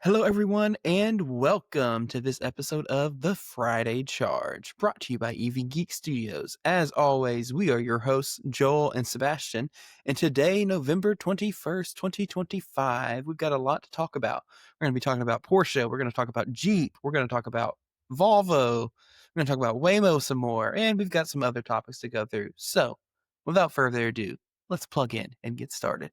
Hello, everyone, and welcome to this episode of The Friday Charge, brought to you by Geek Studios. As always, we are your hosts, Joel and Sebastian, and today, November 21st, 2025, we've got a lot to talk about. We're going to be talking about Porsche, we're going to talk about Jeep, we're going to talk about Volvo, we're going to talk about Waymo some more, and we've got some other topics to go through. So, without further ado, let's plug in and get started.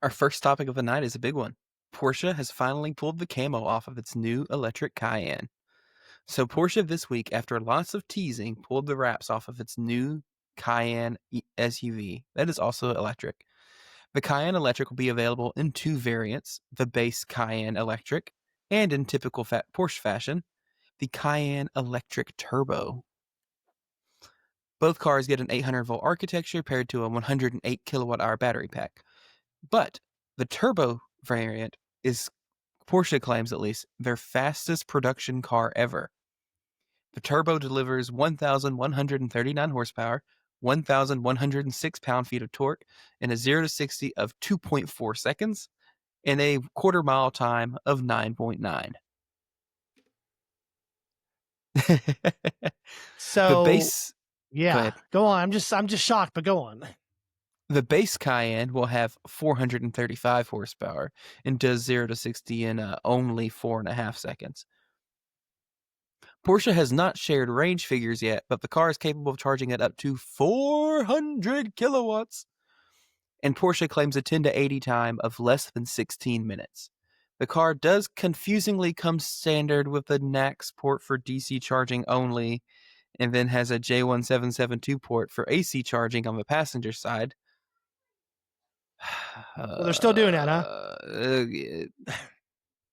Our first topic of the night is a big one. Porsche has finally pulled the camo off of its new electric Cayenne. So Porsche this week, after lots of teasing, pulled the wraps off of its new Cayenne SUV that is also electric. The Cayenne Electric will be available in two variants, the base Cayenne Electric, and in typical Porsche fashion, the Cayenne Electric Turbo. Both cars get an 800-volt architecture paired to a 108 kilowatt-hour battery pack. But the turbo variant is, Porsche claims at least, their fastest production car ever. The turbo delivers 1,139 horsepower, 1,106 pound-feet of torque, and a 0 to 60 of 2.4 seconds, and a quarter-mile time of 9.9. The base... Yeah, go on. I'm just shocked, but go on. The base Cayenne will have 435 horsepower and does 0 to 60 in only 4.5 seconds. Porsche has not shared range figures yet, but the car is capable of charging at up to 400 kilowatts. And Porsche claims a 10 to 80 time of less than 16 minutes. The car does confusingly come standard with the NACS port for DC charging only, and then has a J1772 port for AC charging on the passenger side. Well, they're still doing that, huh?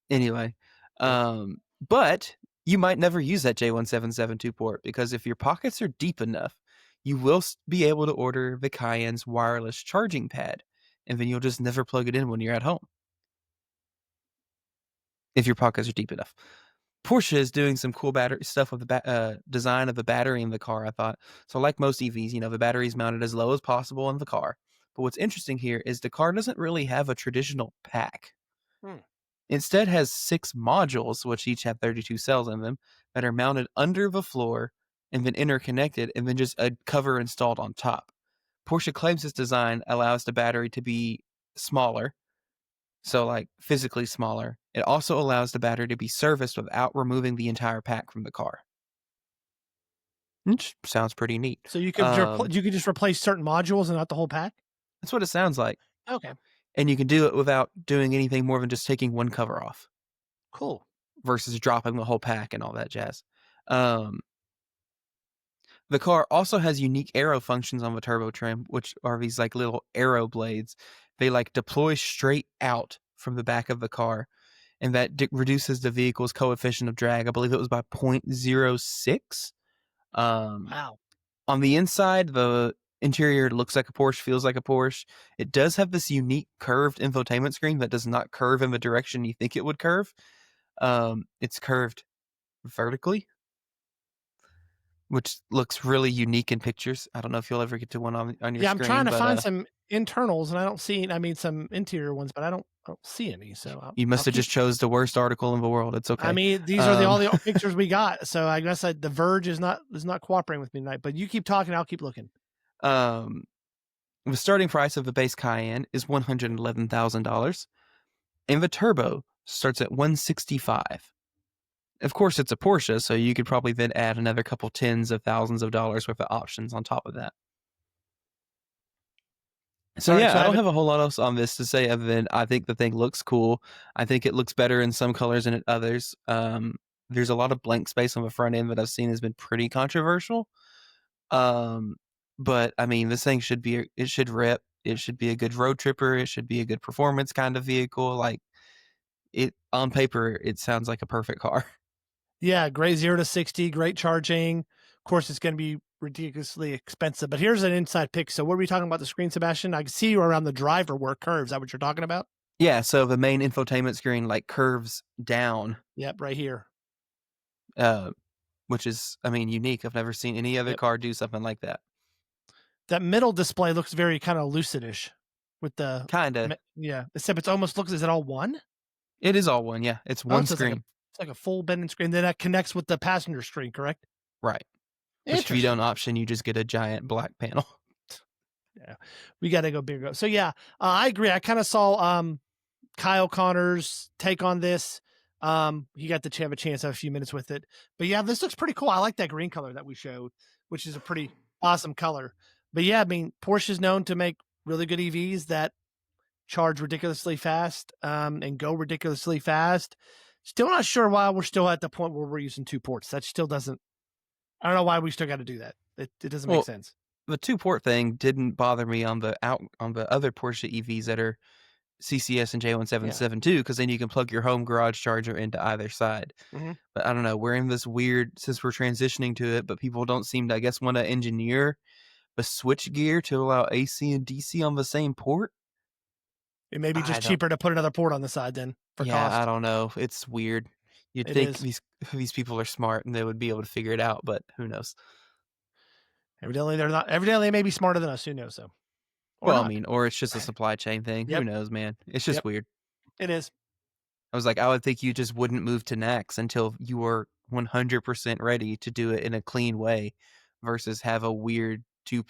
Anyway, but you might never use that J1772 port because if your pockets are deep enough, you will be able to order the Cayenne's wireless charging pad, and then you'll just never plug it in when you're at home. If your pockets are deep enough. Porsche is doing some cool battery stuff with the design of the battery in the car, I thought. So like most EVs, the battery is mounted as low as possible in the car. But what's interesting here is the car doesn't really have a traditional pack. Instead has 6 modules, which each have 32 cells in them, that are mounted under the floor and then interconnected, and then just a cover installed on top. Porsche claims this design allows the battery to be smaller, so like physically smaller. It also allows the battery to be serviced without removing the entire pack from the car. Which sounds pretty neat. So you could just replace certain modules and not the whole pack? That's what it sounds like. Okay. And you can do it without doing anything more than just taking one cover off. Cool. Versus dropping the whole pack and all that jazz. The car also has unique aero functions on the turbo trim, which are these like little aero blades. They like deploy straight out from the back of the car, and that reduces the vehicle's coefficient of drag. I believe it was by 0.06. Wow. On the inside, the interior looks like a Porsche, feels like a Porsche. It does have this unique curved infotainment screen that does not curve in the direction you think it would curve. It's curved vertically, which looks really unique in pictures. I don't know if you'll ever get to one on your screen. Yeah, I'm trying to find some internals, and I don't see. Some interior ones, but I don't see any. So you must have just chose the worst article in the world. It's okay. I mean, these are all the pictures we got. So I guess the Verge is not cooperating with me tonight. But you keep talking, I'll keep looking. The starting price of the base Cayenne is $111,000, and the turbo starts at $165,000. Of course, it's a Porsche, so you could probably then add another couple tens of thousands of dollars worth of options on top of that. So I don't have a whole lot else on this to say other than I think the thing looks cool. I think it looks better in some colors than in others. There's a lot of blank space on the front end that I've seen has been pretty controversial. But I mean, this thing should rip. It should be a good road tripper. It should be a good performance kind of vehicle. Like it on paper, it sounds like a perfect car. Yeah, great 0 to 60, great charging. Of course, it's going to be ridiculously expensive. But here's an inside pic. So what are we talking about the screen, Sebastian? I can see you around the driver where it curves. Is that what you're talking about? Yeah, so the main infotainment screen like curves down. Yep, right here. which is, I mean, unique. I've never seen any other Yep. car do something like that. That middle display looks very kind of lucid-ish with the Kinda. yeah, except it's almost looks is it all one? It is all one, yeah. It's Oh, one so screen. it's like a full bending screen. Then that connects with the passenger screen, correct? Right. Which if you don't Interesting. option, you just get a giant black panel. Yeah, we got to go bigger. So yeah, I agree. I kind of saw Kyle Connor's take on this. He got to have a chance to have a few minutes with it, but yeah, this looks pretty cool. I like that green color that we showed, which is a pretty awesome color. But yeah, I mean, Porsche is known to make really good EVs that charge ridiculously fast and go ridiculously fast. Still not sure why we're still at the point where we're using two ports. That still doesn't. I don't know why we still got to do that. It doesn't make Well, sense. the two-port thing didn't bother me on the other Porsche EVs that are CCS and Yeah. J1772 because then you can plug your home garage charger into either side. Mhm. But I don't know, we're in this weird since we're transitioning to it, but people don't seem to, I guess, want to engineer a switch gear to allow AC and DC on the same port. It may be I just don't. cheaper to put another port on the side then for Yeah, I cost. don't know. It's weird. You'd It think is. these people are smart and they would be able to figure it out, but who knows? Evidently they're not. Evidently they may be smarter than us. Who knows though? Or Well, I not. mean, or it's just a supply chain thing. Who Yep. knows, man? It's just Yep. weird. It is. I was like, I would think you just wouldn't move to NACS until you were 100% ready to do it in a clean way versus have a weird two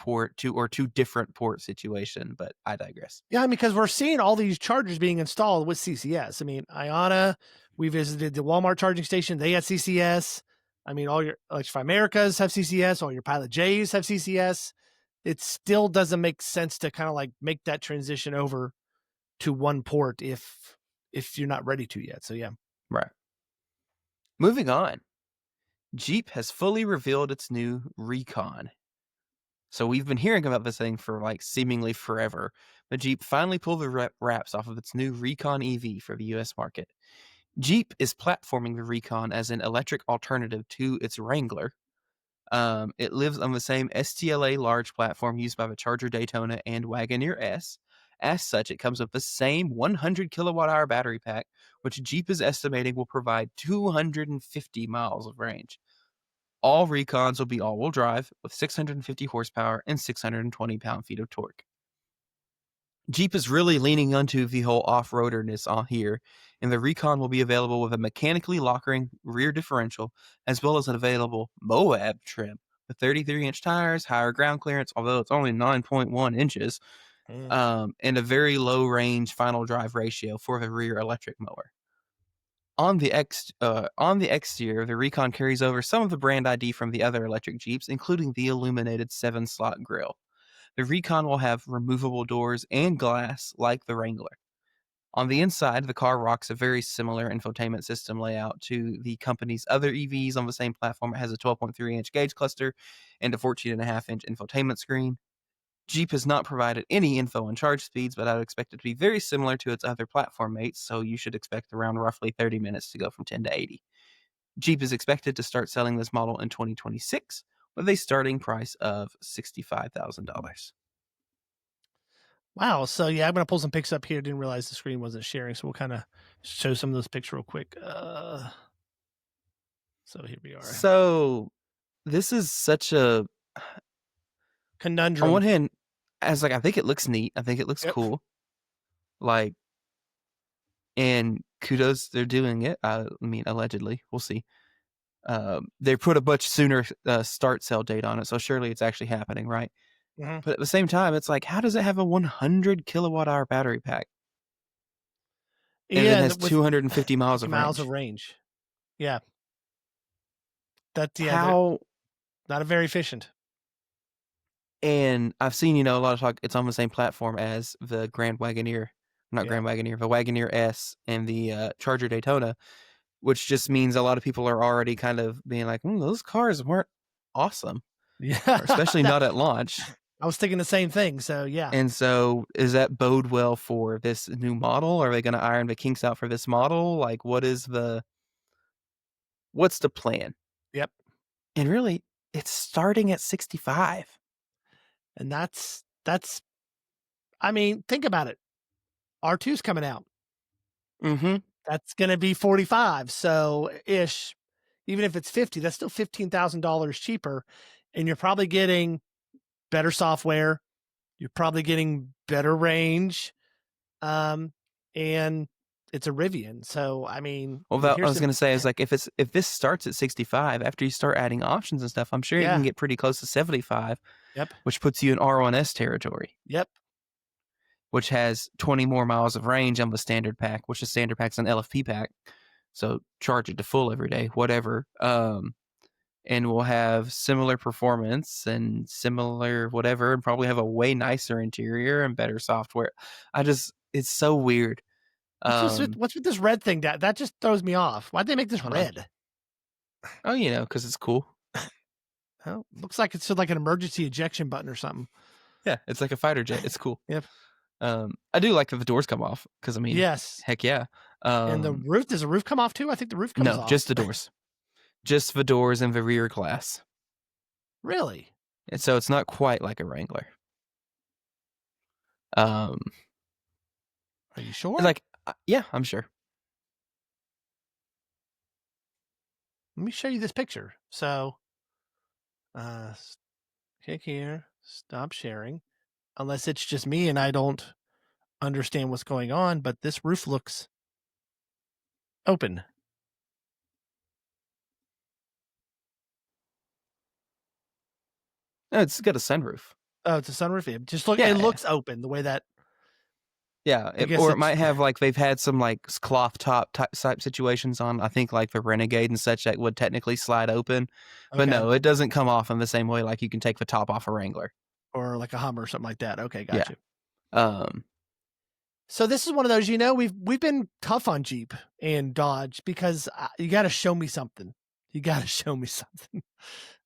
different port situation. But I digress. Yeah, because we're seeing all these chargers being installed with CCS. I mean, Iona, we visited the Walmart charging station. They had CCS. I mean, all your Electrify Americas have CCS. All your Pilot J's have CCS. It still doesn't make sense to kind of like make that transition over to one port if you're not ready to yet. So yeah. Right. Moving on. Jeep has fully revealed its new Recon. So we've been hearing about this thing for like seemingly forever, but Jeep finally pulled the wraps off of its new Recon EV for the US market. Jeep is platforming the Recon as an electric alternative to its Wrangler. It lives on the same STLA large platform used by the Charger Daytona and Wagoneer S. As such, it comes with the same 100 kilowatt hour battery pack, which Jeep is estimating will provide 250 miles of range. All Recons will be all-wheel drive with 650 horsepower and 620 pound-feet of torque. Jeep is really leaning onto the whole off-roaderness on here, and the Recon will be available with a mechanically lockering rear differential, as well as an available Moab trim with 33-inch tires, higher ground clearance, although it's only 9.1 inches, Mm. and a very low-range final drive ratio for the rear electric mower. On the exterior, the Recon carries over some of the brand ID from the other electric Jeeps, including the illuminated 7-slot grille. The Recon will have removable doors and glass like the Wrangler. On the inside, the car rocks a very similar infotainment system layout to the company's other EVs on the same platform. It has a 12.3-inch gauge cluster and a 14.5-inch infotainment screen. Jeep has not provided any info on charge speeds, but I would expect it to be very similar to its other platform mates, so you should expect around roughly 30 minutes to go from 10 to 80. Jeep is expected to start selling this model in 2026 with a starting price of $65,000. Wow. So yeah, I'm gonna pull some pics up here. Didn't realize the screen wasn't sharing, so we'll kind of show some of those pics real quick. So here we are. So, this is such a on one Conundrum. hand, as like I think it looks neat. I think it looks Yep. cool. Like, and kudos, they're doing it. I mean, allegedly, we'll see. They put a much sooner start sale date on it, so surely it's actually happening, right? Mhm. But at the same time, it's like, how does it have a 100 kilowatt hour battery pack and then Yeah, has and with 250 miles 50 of miles of range? range. Yeah, they're How? not a very efficient. And I've seen, a lot of talk. It's on the same platform as the Grand Wagoneer, not Yeah. Grand Wagoneer, the Wagoneer S and the Charger Daytona, which just means a lot of people are already kind of being like, those cars weren't awesome, Yeah. or especially That not at launch. I was thinking the same thing. So yeah. And so, is that bode well for this new model? Are they going to iron the kinks out for this model? Like, what's the plan? Yep. And really, it's starting at 65. And that's I mean, think about it. R2's coming out. Mm-hmm. That's gonna be 45. So ish. even if it's 50, that's still $15,000 cheaper, and you're probably getting better software. You're probably getting better range, and it's a Rivian. So I mean, Well, I here's was the gonna say is like if this starts at 65, after you start adding options and stuff, I'm sure you can yeah, get pretty close to 75, yep, which puts you in R1S territory, yep. which has 20 more miles of range on the standard pack, which the standard pack's an LFP pack. So charge it to full every day, whatever. And we'll have similar performance and similar whatever, and probably have a way nicer interior and better software. It's so weird. What's with this red thing? That just throws me off. Why'd they make this Hold on. red? Oh, because it's cool. Oh, looks like it's like an emergency ejection button or something. Yeah, it's like a fighter jet. It's cool. Yep. I do like that the doors come off because I mean, Yes. heck yeah. And the roof, does the roof come off too? I think the roof comes No, off. just the doors, just the doors and the rear glass. Really? And so it's not quite like a Wrangler. Are you sure? Like, yeah, I'm sure. Let me show you this picture. So, click here, stop sharing, unless it's just me and I don't understand what's going on, but this roof looks open. No, it's got a sunroof. Oh, it's a sunroof. Yeah. It looks open the way that. Yeah, or it might have like they've had some like cloth top type situations on. I think like the Renegade and such that would technically slide open, but no, it doesn't come off in the same way like you can take the top off a Wrangler or like a Hummer or something like that. Okay, got you. So this is one of those. We've been tough on Jeep and Dodge because you got to show me something. You got to show me something.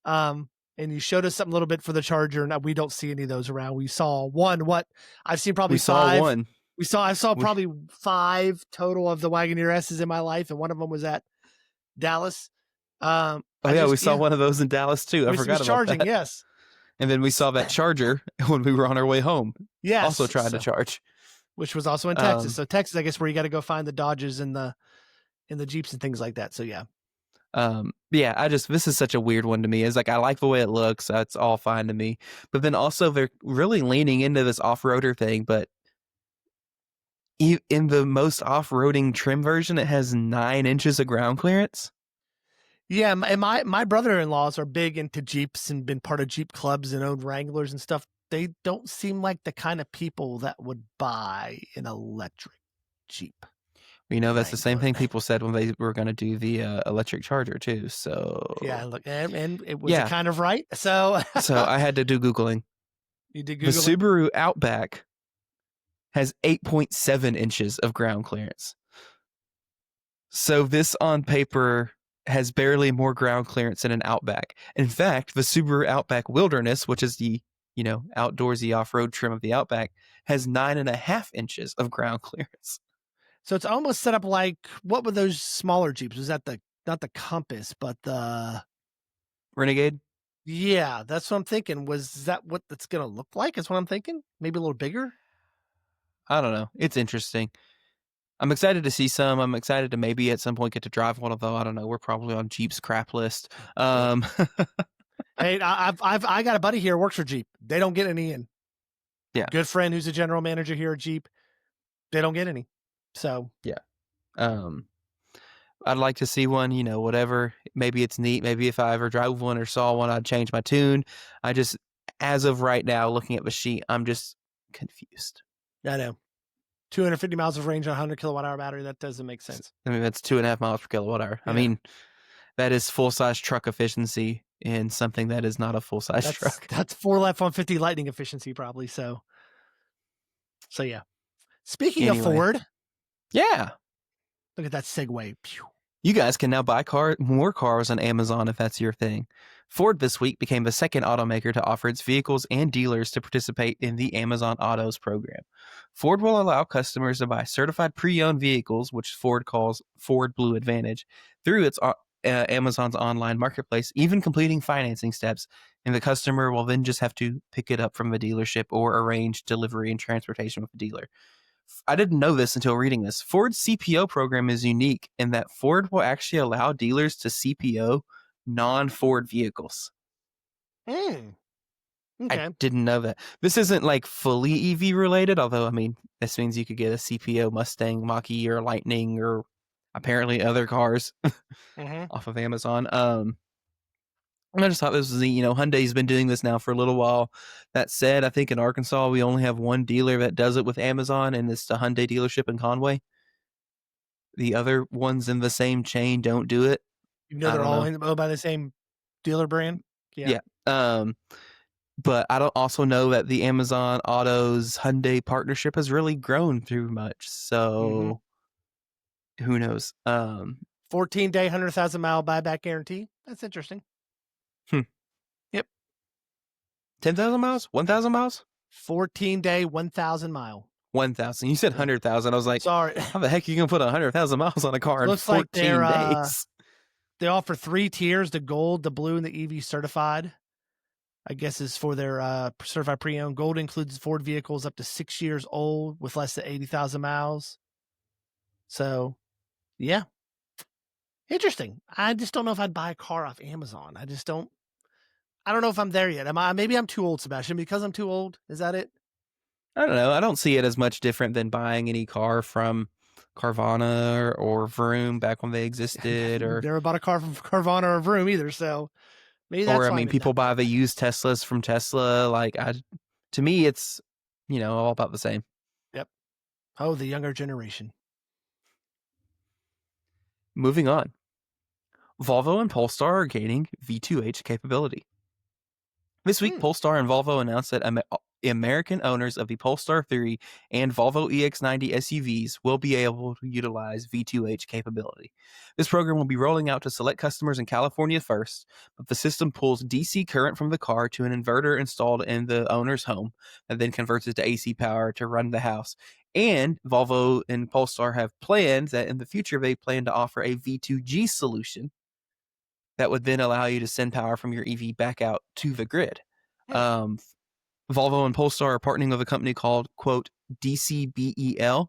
And you showed us something a little bit for the Charger, and we don't see any of those around. We saw one. What I've seen probably five. Saw one. I saw probably 5 total of the Wagoneer S's in my life, and one of them was at Dallas. We saw one of those in Dallas too. I forgot about charging, that. yes. And then we saw that Charger when we were on our way home. Yes, also tried to charge, which was also in Texas. So Texas, I guess, where you got to go find the Dodges and the Jeeps and things like that. So yeah. This is such a weird one to me. It's like I like the way it looks. That's all fine to me. But then also they're really leaning into this off-roader thing, but in the most off-roading trim version, it has 9 inches of ground clearance. Yeah, and my brother-in-laws are big into Jeeps and been part of Jeep clubs and owned Wranglers and stuff. They don't seem like the kind of people that would buy an electric Jeep. That's Wrangler. The same thing people said when they were going to do the electric Charger too. So yeah, look, and it was kind of right. So I had to do Googling. You did Google. The Subaru Outback has 8.7 inches of ground clearance. So this on paper has barely more ground clearance than an Outback. In fact, the Subaru Outback Wilderness, which is the outdoorsy off-road trim of the Outback, has 9.5 inches of ground clearance. So it's almost set up like, what were those smaller Jeeps? Was that not the Compass, but the Renegade? Yeah, that's what I'm thinking. Was that what that's going to look like? That's what I'm thinking. Maybe a little bigger. I don't know. It's interesting. I'm excited to see some. I'm excited to maybe at some point get to drive one, although I don't know. We're probably on Jeep's crap list. Hey, I got a buddy here who works for Jeep. They don't get any in. Yeah. Good friend who's a general manager here at Jeep. They don't get any. So yeah. I'd like to see one, whatever. Maybe it's neat. Maybe if I ever drove one or saw one, I'd change my tune. As of right now, looking at the sheet, I'm just confused. I know. 250 miles of range on a 100 kilowatt hour battery. That doesn't make sense. I mean, that's 2.5 miles per kilowatt hour. Yeah. I mean, that is full-size truck efficiency in something that is not a full-size truck. That's 4 F-150 Lightning efficiency probably. So yeah. Speaking of Ford. Yeah. Look at that segue. Pew. You guys can now buy more cars on Amazon if that's your thing. Ford this week became the second automaker to offer its vehicles and dealers to participate in the Amazon Autos program. Ford will allow customers to buy certified pre-owned vehicles, which Ford calls Ford Blue Advantage, through its Amazon's online marketplace, even completing financing steps, and the customer will then just have to pick it up from the dealership or arrange delivery and transportation with the dealer. I didn't know this until reading this. Ford's CPO program is unique in that Ford will actually allow dealers to CPO non-Ford vehicles. Mm, I okay. didn't know that. This isn't like fully EV related, although I mean, this means you could get a CPO Mustang Mach-E or Lightning or apparently other cars Mm-hmm. off of Amazon. I just thought this was, Hyundai's been doing this now for a little while. That said, I think in Arkansas we only have one dealer that does it with Amazon, and it's the Hyundai dealership in Conway. The other ones in the same chain don't do it. You know I they're don't all know. owned by the same dealer brand. Yeah. Yeah. But I don't also know that the Amazon Autos Hyundai partnership has really grown too much. Mm-hmm. So who knows? 14-day, 100,000-mile buyback guarantee. That's interesting. Hmm. Yep. 10,000 miles? 1,000 miles? 14-day, 1,000-mile. 1,000. You said Yeah. 100,000. I was like, Sorry. how the heck are you going to put 100,000 miles on a car in Looks like 14 days? they offer 3 tiers: the gold, the blue, and the EV certified. I guess is for their certified pre-owned. Gold includes Ford vehicles up to 6 years old with less than 80,000 miles. So, yeah, interesting. I just don't know if I'd buy a car off Amazon. I just don't. I don't know if I'm there yet. Am I? Maybe I'm too old, Sebastian. Because I'm too old. Is that it? I don't know. I don't see it as much different than buying any car from Carvana or Vroom back when they existed, Never bought a car from Carvana or Vroom either. So maybe or that's I why mean, I'm in people that buy boat. the used Teslas from Tesla. To me, it's all about the same. Yep. Oh, the younger generation. Moving on, Volvo and Polestar are gaining V2H capability. This week, Hmm. Polestar and Volvo announced that American owners of the Polestar 3 and Volvo EX90 SUVs will be able to utilize V2H capability. This program will be rolling out to select customers in California first, but the system pulls DC current from the car to an inverter installed in the owner's home and then converts it to AC power to run the house. And Volvo and Polestar have plans that in the future they plan to offer a V2G solution that would then allow you to send power from your EV back out to the grid. Hmm. Um, Volvo and Polestar are partnering with a company called, quote, DCBEL,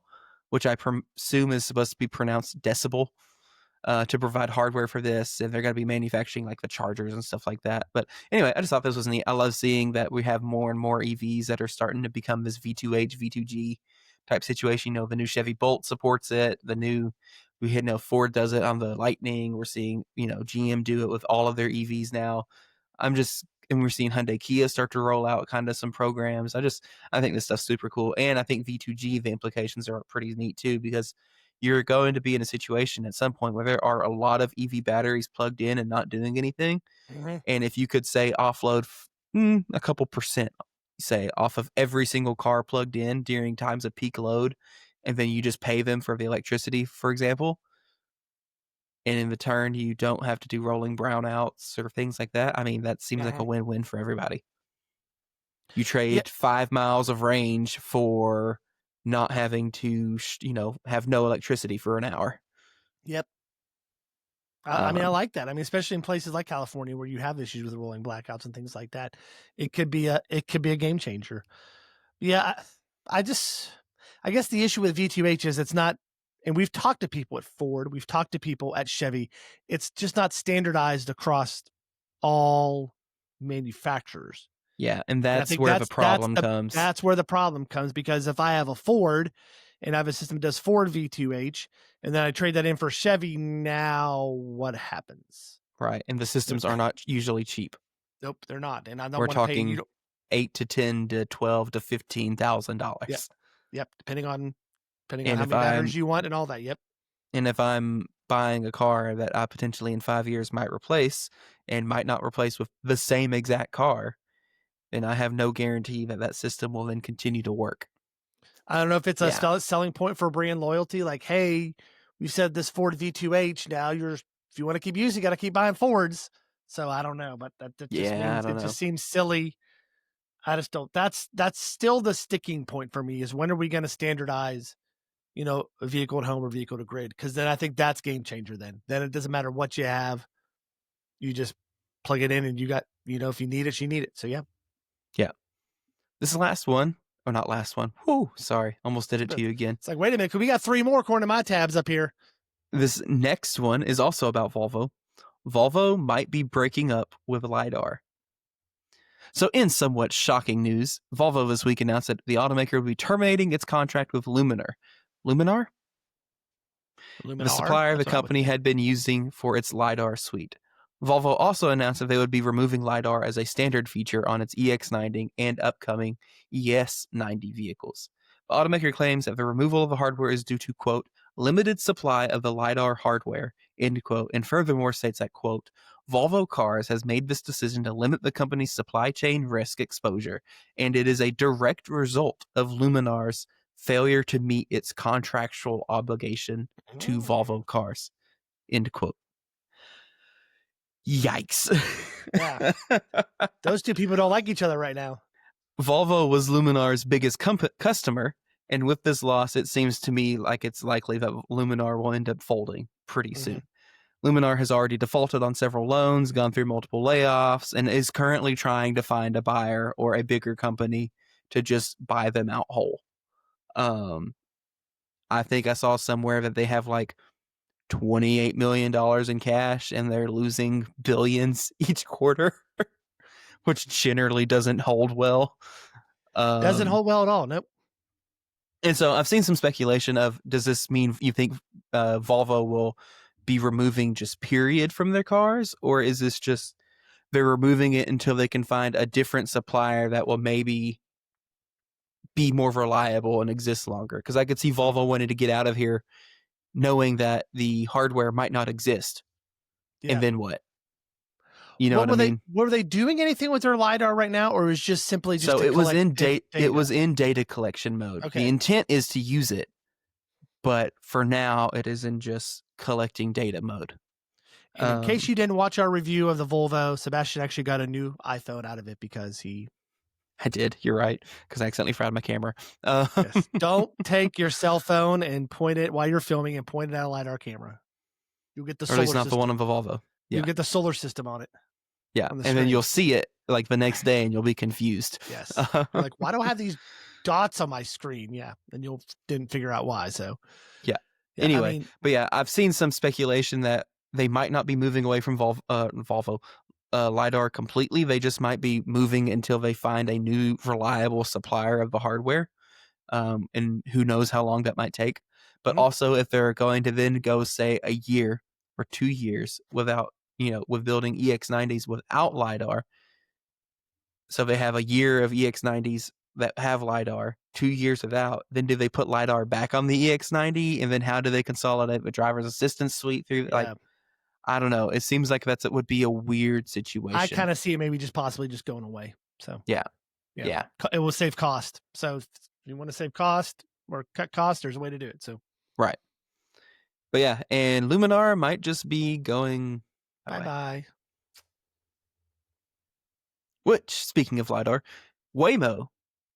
which I presume is supposed to be pronounced decibel, to provide hardware for this. And they're going to be manufacturing like the chargers and stuff like that. But anyway, I just thought this was neat. I love seeing that we have more and more EVs that are starting to become this V2H, V2G type situation. The new Chevy Bolt supports it. Ford does it on the Lightning. We're seeing, GM do it with all of their EVs now. And we're seeing Hyundai Kia start to roll out kind of some programs. I think this stuff's super cool. And I think V2G, the implications are pretty neat too, because you're going to be in a situation at some point where there are a lot of EV batteries plugged in and not doing anything. Mm-hmm. And if you could say offload a couple percent, say off of every single car plugged in during times of peak load, and then you just pay them for the electricity, for example, and in return you don't have to do rolling brownouts or things like that. I mean, that seems like Mm-hmm. a win-win for everybody. You Yeah. trade 5 miles of range for not having to, have no electricity for an hour. Yep. I mean, I Um, like that. I mean, especially in places like California where you have issues with rolling blackouts and things like that, it could be a game changer. Yeah, I just I guess the issue with V2H is it's not, and we've talked to people at Ford, we've talked to people at Chevy. It's just not standardized across all manufacturers. yeah, and And I that's think where the problem comes. that's where the problem comes, because if I have a Ford and I have a system that does Ford V2H and then I trade that in for Chevy, now what happens? Right, and the They're, systems are not usually cheap. nope, they're not. And I don't We're want to pay you. talking 8 to 10 to 12 to Yep. $15,000. Yep. Depending on And how if many I'm batteries you want and all that. Yep. and if I'm buying a car that I potentially in 5 years might replace and might not replace with the same exact car, then I have no guarantee that that system will then continue to work. I don't know if it's a Yeah. selling point for brand loyalty. Like, hey, we said this Ford V2H. Now if you want to keep using, you got to keep buying Fords. So I don't know, but that just Yeah, I means don't it know. just seems silly. I just don't. That's still the sticking point for me, is when are we going to standardize, a vehicle at home or vehicle to grid? Because then I think that's game changer. Then it doesn't matter what you have, you just plug it in and you got, if you need it, you need it. So yeah. Yeah. This last one, or not last one. Whoo, sorry, almost did it to you again. It's like, wait a minute, we got 3 more according to my tabs up here. This next one is also about Volvo. Volvo might be breaking up with LiDAR. So, in somewhat shocking news, Volvo this week announced that the automaker will be terminating its contract with Luminar. Luminar? The supplier the company had been using for its LiDAR suite. Volvo also announced that they would be removing LiDAR as a standard feature on its EX90 and upcoming ES90 vehicles. The automaker claims that the removal of the hardware is due to, quote, limited supply of the LiDAR hardware, end quote, and furthermore states that, quote, Volvo Cars has made this decision to limit the company's supply chain risk exposure, and it is a direct result of Luminar's failure to meet its contractual obligation to Volvo Cars, end quote. Yikes. Yeah. Those two people don't like each other right now. Volvo was Luminar's biggest customer, and with this loss, it seems to me like it's likely that Luminar will end up folding pretty soon. Luminar has already defaulted on several loans, gone through multiple layoffs, and is currently trying to find a buyer or a bigger company to just buy them out whole. I think I saw somewhere that they have like $28 million in cash and they're losing billions each quarter, which generally doesn't hold well. Doesn't hold well at all. Nope. And so I've seen some speculation of, does this mean you think Volvo will be removing just period from their cars? Or is this just they're removing it until they can find a different supplier that will maybe be more reliable and exist longer? Because I could see Volvo wanting to get out of here knowing that the hardware might not exist. Yeah. And then what? You know what I mean? Were they doing anything with their LiDAR right now, or was just simply just so it was in data? It was in data collection mode. Okay. The intent is to use it, but for now it is in just collecting data mode. And in case you didn't watch our review of the Volvo, Sebastian actually got a new iPhone out of it because I did. You're right, because I accidentally fried my camera. Yes. Don't take your cell phone and point it while you're filming and point it at a LiDAR camera. You'll get the solar system. Or at least not the one of a Volvo. Yeah. You'll get the solar system on it. Yeah, and then you'll see it like the next day and you'll be confused. Yes. You're like, why do I have these dots on my screen? Yeah, and you'll didn't figure out why. So yeah. Anyway, but yeah, I've seen some speculation that they might not be moving away from Volvo LiDAR completely. They just might be moving until they find a new reliable supplier of the hardware. And who knows how long that might take. But also if they're going to then go, say, a year or 2 years without, with building EX90s without LiDAR. So they have a year of EX90s that have LiDAR, 2 years without. Then do they put LiDAR back on the EX90? And then how do they consolidate the driver's assistance suite through? Yeah. I don't know. It seems like it would be a weird situation. I kind of see it maybe just possibly just going away. So yeah. It will save cost. So if you want to save cost or cut cost, there's a way to do it. So right. But yeah, and Luminar might just be going bye-bye. Which, speaking of LiDAR, Waymo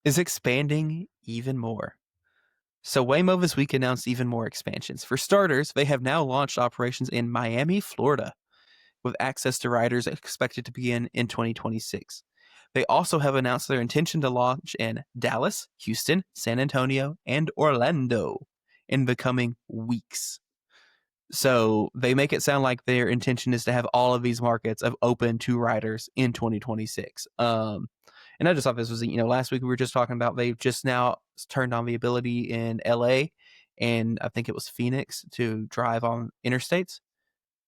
is expanding even more. So Waymo this week announced even more expansions. For starters, they have now launched operations in Miami, Florida, with access to riders expected to begin in 2026. They also have announced their intention to launch in Dallas, Houston, San Antonio, and Orlando in the coming weeks. So they make it sound like their intention is to have all of these markets open to riders in 2026. And I just thought this was, last week we were just talking about they've just now turned on the ability in LA and I think it was Phoenix to drive on interstates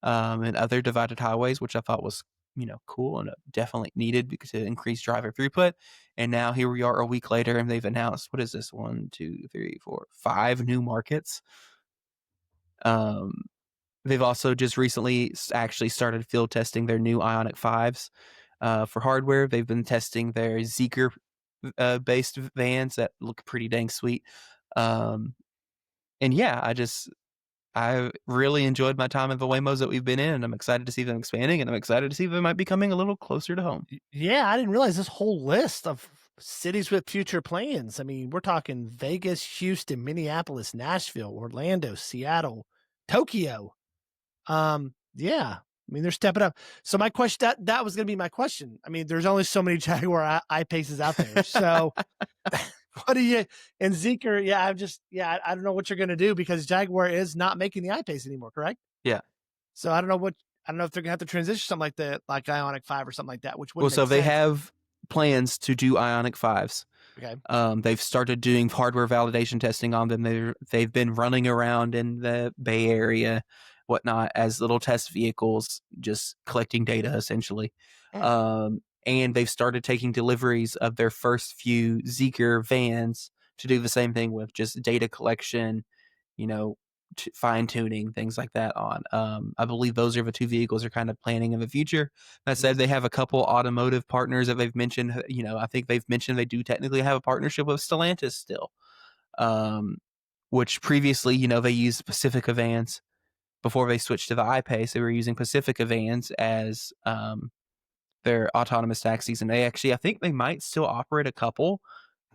and other divided highways, which I thought was, cool and definitely needed because to increase driver throughput. And now here we are a week later and they've announced, what is this? 1, 2, 3, 4, 5 new markets. They've also just recently actually started field testing their new Ioniq 5s for hardware. They've been testing their Zeekr based vans that look pretty dang sweet. And yeah, I really enjoyed my time at the Waymos that we've been in, and I'm excited to see them expanding, and I'm excited to see they might be coming a little closer to home. Yeah, I didn't realize this whole list of cities with future plans. I mean, we're talking Vegas, Houston, Minneapolis, Nashville, Orlando, Seattle, Tokyo. Yeah, I mean, they're stepping up. So my question, that was going to be my question. I mean, there's only so many Jaguar I-Paces out there. So What do you and Zeekr? Yeah, I don't know what you're gonna do because Jaguar is not making the I-Pace anymore, correct? Yeah. So I don't know if they're gonna have to transition something like the like Ionic 5 or something like that, which would Well, so make they sense. have plans to do Ionic 5s. Okay. They've started doing hardware validation testing on them. They've been running around in the Bay Area, whatnot, as little test vehicles, just collecting data essentially. Mm. And they've started taking deliveries of their first few Zeekr vans to do the same thing with just data collection, you know, fine tuning, things like that on. I believe those are the two vehicles they're kind of planning in the future. That said, Mhm. they have a couple automotive partners that they've mentioned. I think they've mentioned they do technically have a partnership with Stellantis still, which previously, they used Pacifica vans before they switched to the I-Pace. They were using Pacifica vans as their autonomous taxis, and I think they might still operate a couple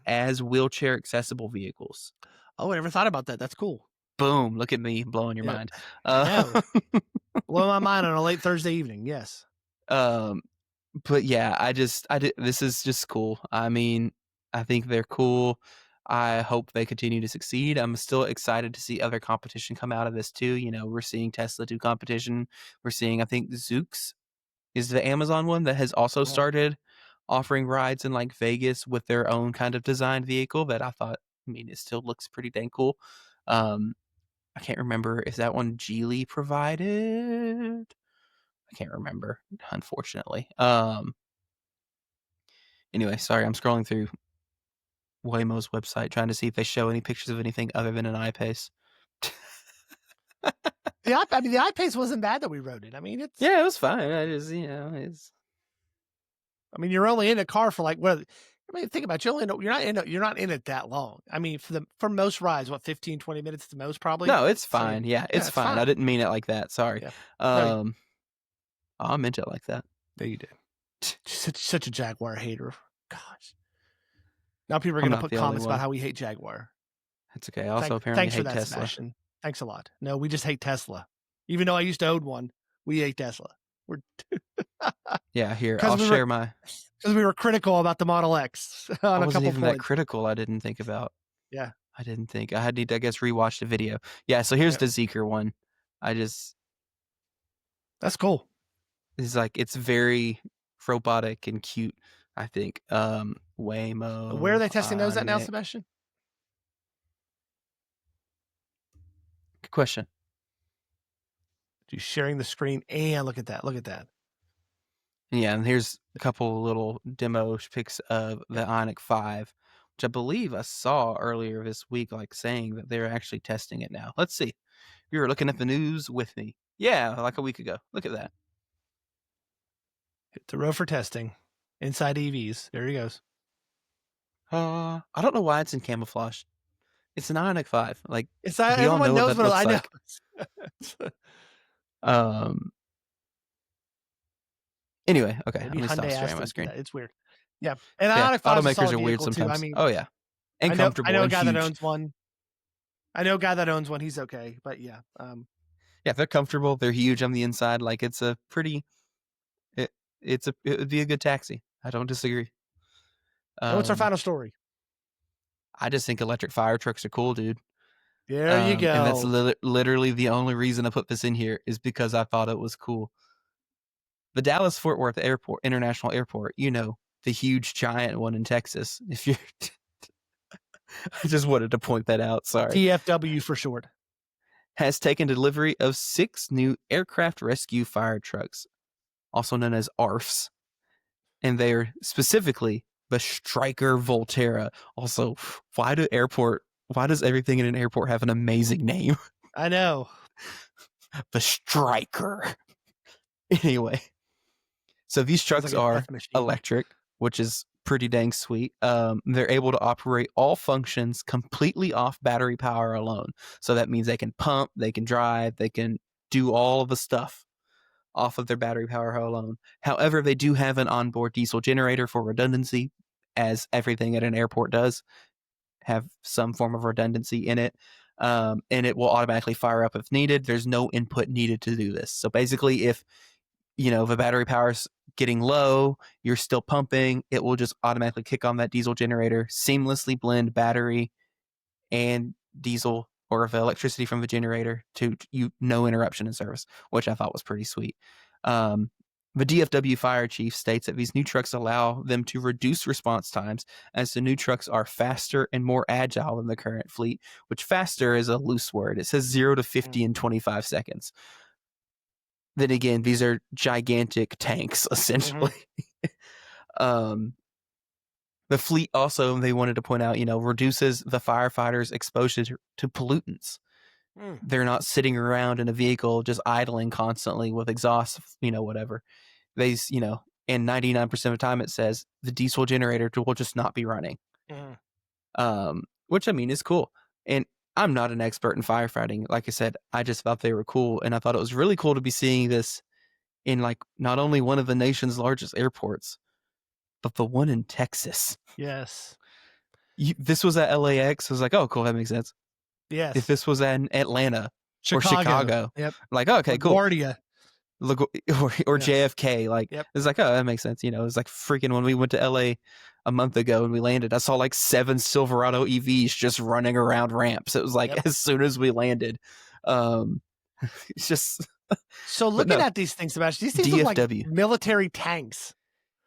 as wheelchair accessible vehicles. Oh, I never thought about that. That's cool. Boom! Look at me blowing your Yeah, mind. I Uh, know. Blow my mind on a late Thursday evening. Yes. um, but yeah, I did. This is just cool. I mean, I think they're cool. I hope they continue to succeed. I'm still excited to see other competition come out of this too. We're seeing Tesla do competition. We're seeing, I think, Zoox is the Amazon one that has also Mhm. started offering rides in like Vegas with their own kind of designed vehicle that I thought, it still looks pretty dang cool. I can't remember if that one Geely provided. I can't remember, unfortunately. Anyway, sorry, I'm scrolling through Waymo's website trying to see if they show any pictures of anything other than an I-Pace. The I-Pace wasn't bad that we rode it. I mean, Yeah, it was fine. I just, it's you're only in a car for like what? I mean, think about it, you're not in it that long. I mean, for most rides, what 15, 20 minutes at the most, probably. no, it's So fine. Yeah, yeah, it's it's fine. I fine. didn't mean it like that. Sorry. Yeah. No, Oh, I meant it like that. no, you did. Such a Jaguar hater. Gosh. Now people are I'm gonna not put the only comments about one. how we hate Jaguar. That's okay. I also apparently Thanks for hate that, Tesla. Sebastian. Thanks a lot. No, we just hate Tesla. Even though I used to own one, we hate Tesla. We're Yeah, here, because I'll we were share my. because we were critical about the Model X I on a wasn't couple even that points. critical. I didn't think about. Yeah. I didn't think. I had to, I guess, rewatch the video. Yeah, so here's Yep. the Zeekr one. I just. That's cool. It's like, it's very robotic and cute, I think. Where are Waymo, they testing those at now, Onyx. Sebastian? Good question. Just sharing the screen and look at that. Look at that. Yeah, and here's a couple little demo pics of the Ioniq 5, which I believe I saw earlier this week, like saying that they're actually testing it now. Let's see. You were looking at the news with me. Yeah, like a week ago. Look at that. Hit the row for testing. Inside EVs. There he goes. I don't know why it's in camouflage. It's an Ioniq 5. Like, It's we all everyone know what knows that what I looks know. like. Anyway, okay, let Maybe me stop Hyundai sharing asked my them for screen. that. It's weird. Yeah, and Yeah, Ioniq 5 is a automakers solid are weird vehicle too. I sometimes. mean, Oh yeah, and I comfortable know a and guy that huge. owns one. I know a guy that owns one. He's okay, but yeah. Yeah, they're comfortable. They're huge on the inside. Like, it's a pretty. It it would be a good taxi. I don't disagree. And what's our Um, final story? I just think electric fire trucks are cool, dude. There you And that's go. literally the only reason I put this in here is because I thought it was cool. The Dallas Fort Worth Airport, International Airport, the huge giant one in Texas. If you're, I just wanted to point that out. Sorry. DFW for short. Has taken delivery of 6 new aircraft rescue fire trucks, also known as ARFs, and they are specifically the Stryker Volterra. Also, why does everything in an airport have an amazing name? I know. The Stryker. Anyway, so these Sounds trucks like a are death machine. electric, which is pretty dang sweet. They're able to operate all functions completely off battery power alone. So that means they can pump, they can drive, they can do all of the stuff off of their battery power alone. However, they do have an onboard diesel generator for redundancy, as everything at an airport does have some form of redundancy in it. And it will automatically fire up if needed. There's no input needed to do this. So basically, if the battery power getting low, you're still pumping, it will just automatically kick on that diesel generator, seamlessly blend battery and diesel or the electricity from the generator to no interruption in service, which I thought was pretty sweet. The DFW fire chief states that these new trucks allow them to reduce response times as the new trucks are faster and more agile than the current fleet, which faster is a loose word. It says 0 to 50 in 25 seconds. Then again, these are gigantic tanks, essentially. The fleet also, they wanted to point out, reduces the firefighters' exposure to pollutants. They're not sitting around in a vehicle just idling constantly with exhaust, whatever. And 99% of the time it says the diesel generator will just not be running. Which I mean is cool. And I'm not an expert in firefighting. Like I said, I just thought they were cool. And I thought it was really cool to be seeing this in like not only one of the nation's largest airports, but the one in Texas. Yes. This was at LAX. I was like, oh, cool. That makes sense. Yes. If this was in Atlanta or Chicago. Chicago, Yep. like, oh, okay, cool. LaGuardia. Or JFK, like it's like, oh, that makes sense. It's like freaking when we went to LA a month ago and we landed, I saw like 7 Silverado EVs just running around ramps. It was like as soon as we landed, it's just. So looking at these things, Sebastian, these things look like military tanks.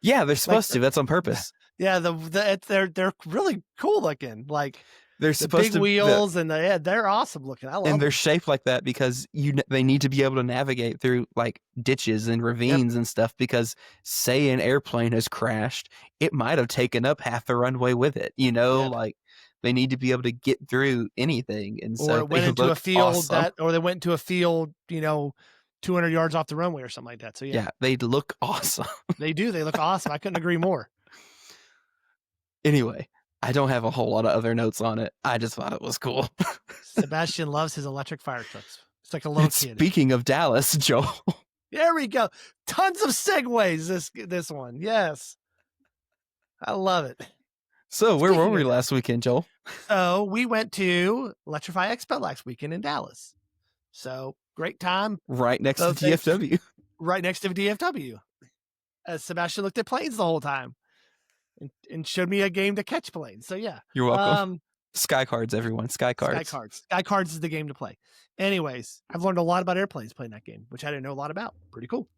Yeah, they're supposed to. That's on purpose. Yeah, they're really cool looking. Like they're supposed big wheels and they're awesome looking. I love them. And they're shaped like that because they need to be able to navigate through like ditches and ravines and stuff, because say an airplane has crashed, it might have taken up half the runway with it. Like they need to be able to get through anything. And so it went into a field or they went into a field, 200 yards off the runway or something like that. So yeah, they look awesome. They do. They look awesome. I couldn't agree more. Anyway, I don't have a whole lot of other notes on it. I just thought it was cool. Sebastian loves his electric fire trucks. It's like a little kid. Speaking of Dallas, Joel. There we go. Tons of segues this one. Yes. I love it. So where were we last weekend, Joel? So we went to Electrify Expo last weekend in Dallas. So great time. Right next to DFW. Right next to DFW. Sebastian looked at planes the whole time and showed me a game to catch planes. So yeah. You're welcome. Sky Cards, everyone. Sky Cards. Sky Cards is the game to play. Anyways, I've learned a lot about airplanes playing that game, which I didn't know a lot about. Pretty cool.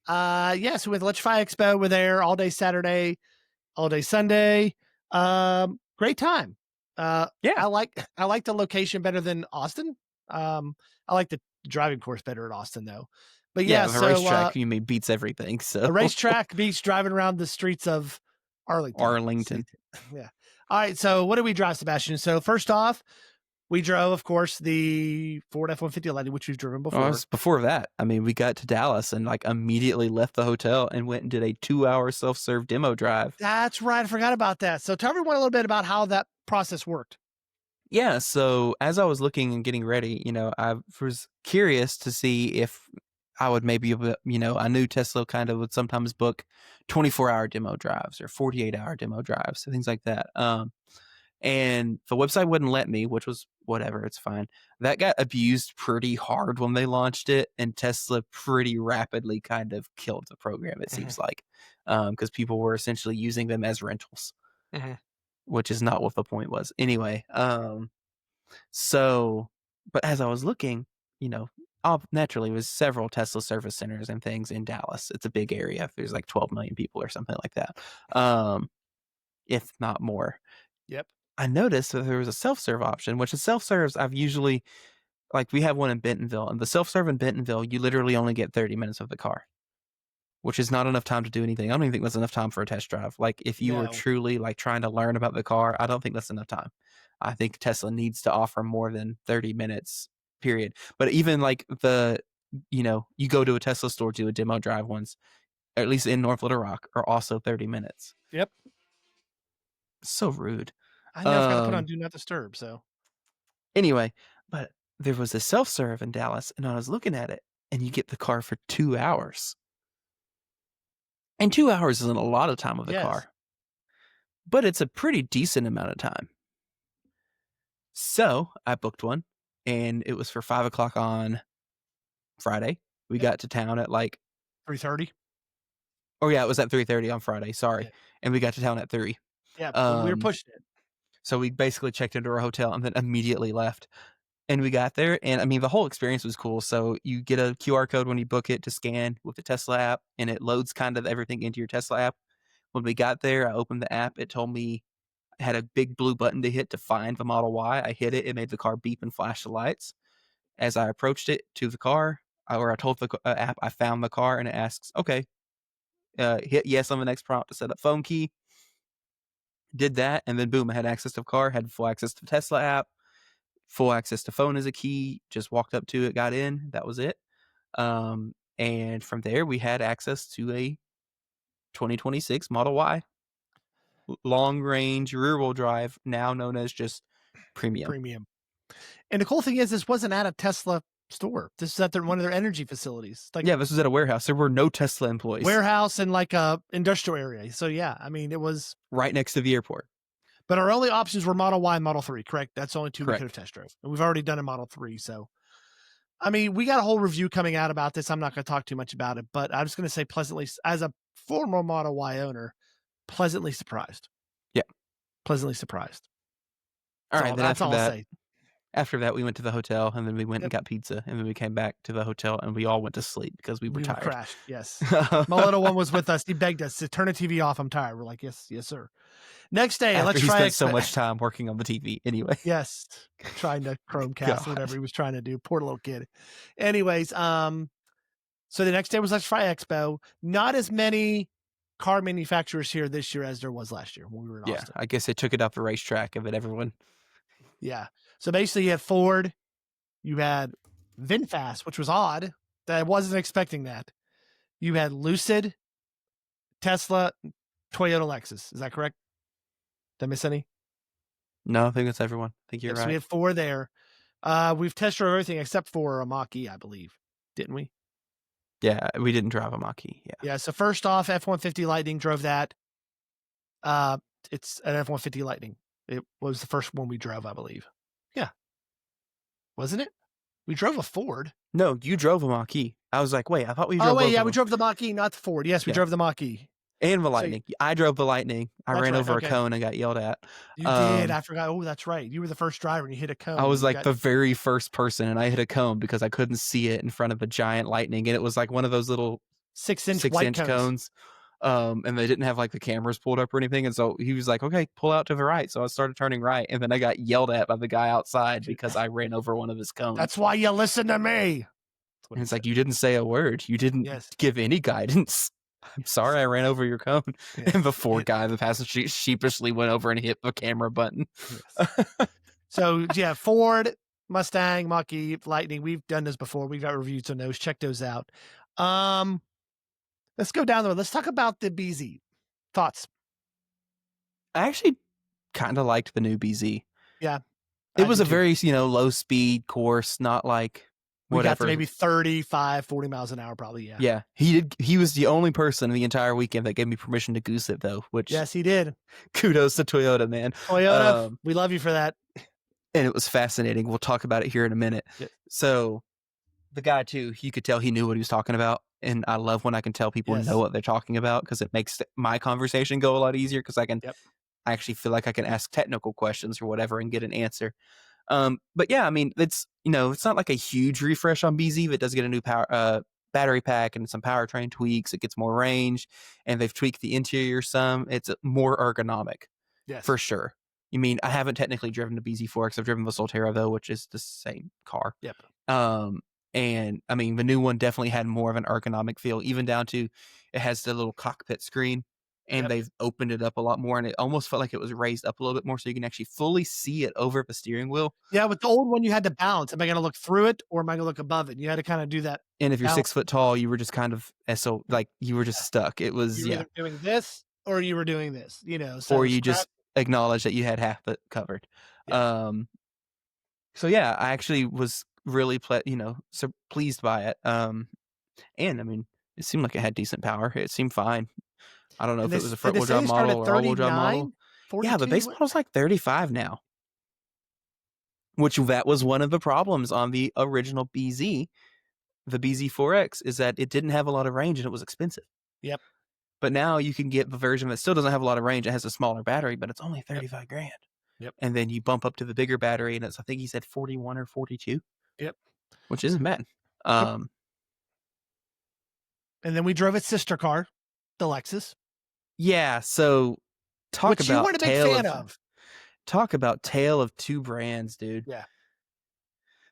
So with Electrify Expo, we're there all day Saturday, all day Sunday. Great time. I like the location better than Austin. I like the driving course better at Austin though. But the racetrack beats everything. So the racetrack beats driving around the streets of Arlington. Yeah. All right. So what did we drive, Sebastian? So first off, we drove, of course, the Ford F-150 Lightning, which we've driven before. Before that, I mean, we got to Dallas and like immediately left the hotel and went and did a 2-hour self-serve demo drive. That's right. I forgot about that. So tell everyone a little bit about how that process worked. Yeah. So as I was looking and getting ready, I was curious to see if I would maybe, I knew Tesla kind of would sometimes book 24-hour demo drives or 48-hour demo drives, things like that. And the website wouldn't let me, which was whatever, it's fine. That got abused pretty hard when they launched it, and Tesla pretty rapidly kind of killed the program, it seems like, because people were essentially using them as rentals, which is not what the point was. Anyway, but as I was looking, naturally, was several Tesla service centers and things in Dallas. It's a big area. There's like 12 million people or something like that, if not more. Yep. I noticed that there was a self-serve option, which is self-serves. I've usually, like, we have one in Bentonville, and the self-serve in Bentonville, you literally only get 30 minutes of the car, which is not enough time to do anything. I don't even think that's enough time for a test drive. Like, if you were truly like trying to learn about the car, I don't think that's enough time. I think Tesla needs to offer more than 30 minutes, period. But even like you go to a Tesla store, do a demo drive ones, at least in North Little Rock, are also 30 minutes. Yep. So rude. I never got to put on Do Not Disturb. So anyway, but there was a self-serve in Dallas, and I was looking at it, and you get the car for 2 hours. And 2 hours isn't a lot of time with the car, but it's a pretty decent amount of time. So I booked one, and it was for 5:00 on Friday. We got to town at like 3:30. Oh yeah, it was at 3:30 on Friday. Sorry, Yeah, and we got to town at 3. yeah, we were Um, pushing it. so we basically checked into our hotel and then immediately left. And we got there, and I mean, the whole experience was cool. So you get a QR code when you book it to scan with the Tesla app, and it loads kind of everything into your Tesla app. When we got there, I opened the app. It told me I had a big blue button to hit to find the Model Y. I hit it. It made the car beep and flash the lights. As I approached it to the car, or I told the app I found the car, and it asks, okay, hit yes on the next prompt to set up phone key. Did that, and then boom, I had access to the car, had full access to the Tesla app, full access to phone as a key, just walked up to it, got in, that was it. And from there, we had access to a 2026 Model Y long range rear wheel drive, now known as just premium. Premium. And the cool thing is, this wasn't at a Tesla store. This is at one of their energy facilities, like Yeah, this was at a warehouse. There were no Tesla employees. warehouse and like a industrial area. So yeah, I mean, it was. Right next to the airport. But our only options were Model Y and Model 3, correct? That's the only two we could have Correct. test drove. And we've already done a Model 3. So, I mean, we got a whole review coming out about this. I'm not going to talk too much about it, but I'm just going to say pleasantly, as a former Model Y owner, pleasantly surprised. Yeah. Pleasantly surprised. All right. Then That's all I'll say. after that, we went to the hotel, and then we went and Yep. got pizza, and then we came back to the hotel, and we all went to sleep because we were We tired. crashed. Yes. My little one was with us. He begged us to turn the TV off. I'm tired. We're like, yes, yes, sir. Next day, After let's he try spent so much time working on the TV. Anyway. Yes, trying to Chromecast, God. whatever he was trying to do. Poor little kid. Anyways, so the next day was Let's Try Expo. Not as many car manufacturers here this year as there was last year when we were in Yeah, Austin. I guess they took it off the racetrack of it. Everyone. Yeah. So basically, you had Ford, you had VinFast, which was odd. That I wasn't expecting that. You had Lucid, Tesla, Toyota, Lexus. Is that correct? Did I miss any? No, I think that's everyone. I think you're So we right. had 4 there. We've test drove everything except for a Mach-E, I believe. Didn't we? Yeah, we didn't drive a Mach-E. Yeah. Yeah. So first off, F-150 Lightning drove that. It's an F-150 Lightning. It was the first one we drove, I believe. Yeah. Wasn't it? We drove a Ford. No, you drove a Mach-E. I was like, wait, I thought we drove Oh, wait, both yeah, of we them. drove the Mach-E, not the Ford. Yes, we Yeah. drove the Mach-E. And the So Lightning. I drove the Lightning. I That's ran right, over okay. a cone and got yelled at. You did. I forgot. Oh, that's right. You were the first driver and you hit a cone. I was and you like the very first person, and I hit a cone because I couldn't see it in front of a giant Lightning, and it was like one of those little 6-inch white 6-inch cones. cones. And they didn't have like the cameras pulled up or anything, and so he was like, "Okay, pull out to the right." So I started turning right, and then I got yelled at by the guy outside because I ran over one of his cones. That's why you listen to me. And it's like, you didn't say a word. You didn't give any guidance. I'm sorry I ran over your cone. Yes. And the Ford guy in the passenger seat sheepishly went over and hit the camera button. Yes. So yeah, Ford, Mustang, Mach-E, Lightning. We've done this before. We've got reviews on those. Check those out. Let's go down the road. Let's talk about the BZ. Thoughts? I actually kind of liked the new BZ. Yeah. It was a very, low speed course, not like we got to whatever. maybe 35, 40 miles an hour, probably. Yeah. Yeah. He was the only person in the entire weekend that gave me permission to goose it, though, which Yes, he did. kudos to Toyota, man. Toyota, we love you for that. And it was fascinating. We'll talk about it here in a minute. Yep. So the guy, too, you could tell he knew what he was talking about. And I love when I can tell people know what they're talking about, because it makes my conversation go a lot easier, because I actually feel like I can ask technical questions or whatever and get an answer. But yeah, I mean, it's not like a huge refresh on BZ, but it does get a new power battery pack and some powertrain tweaks. It gets more range, and they've tweaked the interior some. It's more ergonomic, for sure. You mean, I haven't technically driven the BZ4 because I've driven the Solterra, though, which is the same car. Yep. And I mean, the new one definitely had more of an ergonomic feel, even down to it has the little cockpit screen, and they've opened it up a lot more, and it almost felt like it was raised up a little bit more, so you can actually fully see it over the steering wheel. Yeah, with the old one, you had to balance. Am I going to look through it, or am I going to look above it? You had to kind of do that. And if you're 6 foot tall, you were just kind of you were just stuck. It was you were doing this, or you were doing this. So or you just acknowledge that you had half it covered. Yeah. So yeah, I actually was really pleased by it. And I mean, it seemed like it had decent power. It seemed fine. I don't know if it was a front wheel drive model or all wheel drive model. Yeah, the base model's like 35 now. Which that was one of the problems on the original BZ, the BZ4X, is that it didn't have a lot of range and it was expensive. Yep. But now you can get the version that still doesn't have a lot of range. It has a smaller battery, but it's only Yep. 35 grand. Yep. And then you bump up to the bigger battery, and it's, I think he said 41 or 42, Yep. which isn't bad. Nope. Um, And then we drove its sister car, the Lexus, yeah. So talk which you about weren't a big fan of. tale of two brands, dude. Yeah.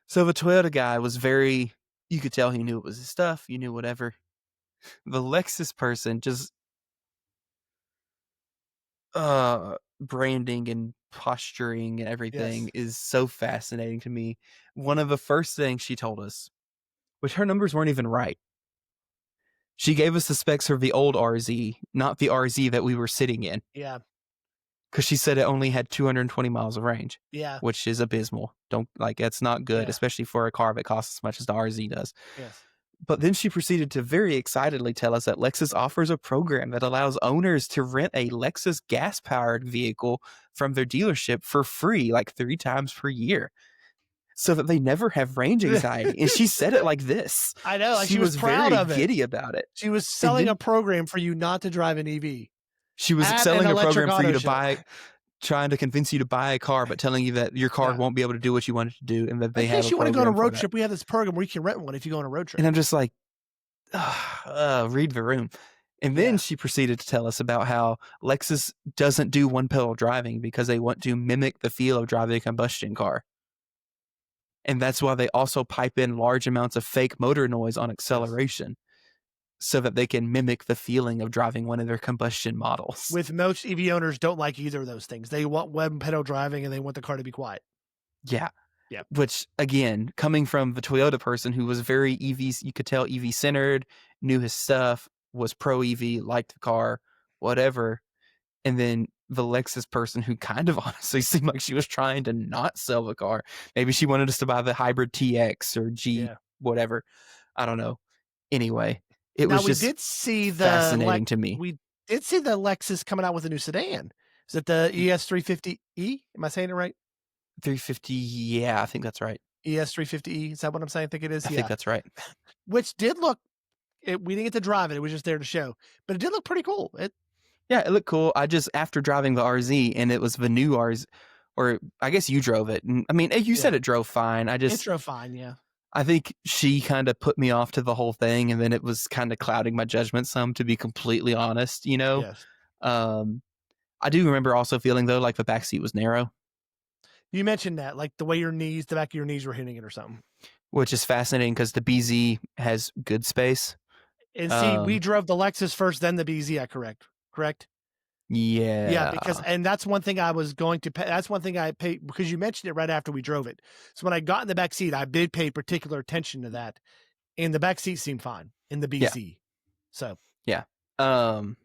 So the Toyota guy was very, you could tell he knew it was his stuff. You knew whatever. The Lexus person just, branding and posturing and Yes. everything is so fascinating to me. One of the first things she told us, which her numbers weren't even right. She gave us the specs for the old RZ, not the RZ that we were sitting in, Yeah. because she said it only had 220 miles of range, Yeah. which is abysmal. Don't like that's not good, Yeah. especially for a car that costs as much as the RZ does. Yes. But then she proceeded to very excitedly tell us that Lexus offers a program that allows owners to rent a Lexus gas powered vehicle from their dealership for free, like 3 times per year, so that they never have range anxiety. And she said it like this. I know. Like She she was was proud very of it. giddy about it. She was And selling a then program for you not to drive an EV she was at an selling a electric program for you auto to show. buy, trying to convince you to buy a car, but telling you that your car Yeah. won't be able to do what you want it to do, and that In they have case a you want to go on a program for road that. trip, we have this program where you can rent one if you go on a road trip. And I'm just like, read the room. And then Yeah. she proceeded to tell us about how Lexus doesn't do one pedal driving because they want to mimic the feel of driving a combustion car. And that's why they also pipe in large amounts of fake motor noise on Yes. acceleration so that they can mimic the feeling of driving one of their combustion models. With most EV owners don't like either of those things. They want one pedal driving and they want the car to be quiet. Yeah. Yeah. Which, again, coming from the Toyota person who was very EV, you could tell EV centered, knew his stuff, was pro EV, liked the car, whatever. And then the Lexus person who kind of honestly seemed like she was trying to not sell the car. Maybe she wanted us to buy the hybrid TX or G, Yeah. whatever. I don't know. Anyway, it Now was we just did see fascinating to me. we did see the Lexus coming out with a new sedan. Is it the ES350E? Am I saying it right? 350, yeah, I think that's right. ES350E. Is that what I'm saying? I think it is. I Yeah. think that's right. Which did look. We didn't get to drive it. It was just there to show, but it did look pretty cool. Yeah, it looked cool. I just, after driving the RZ, and it was the new RZ, or I guess you drove it. And I mean, you said Yeah. it drove fine. It drove fine. Yeah. I think she kind of put me off to the whole thing, and then it was kind of clouding my judgment some, to be completely honest, you know? Yes. I do remember also feeling, though, like the backseat was narrow, You mentioned that, like the way the back of your knees were hitting it or something. which is fascinating because the BZ has good space. And see, we drove the Lexus first, then the BZ. Correct? Yeah. Yeah, and that's one thing I was going to pay. That's one thing I paid because you mentioned it right after we drove it. So when I got in the back seat, I did pay particular attention to that. And the back seat seemed fine in the BZ. So Yeah. you lose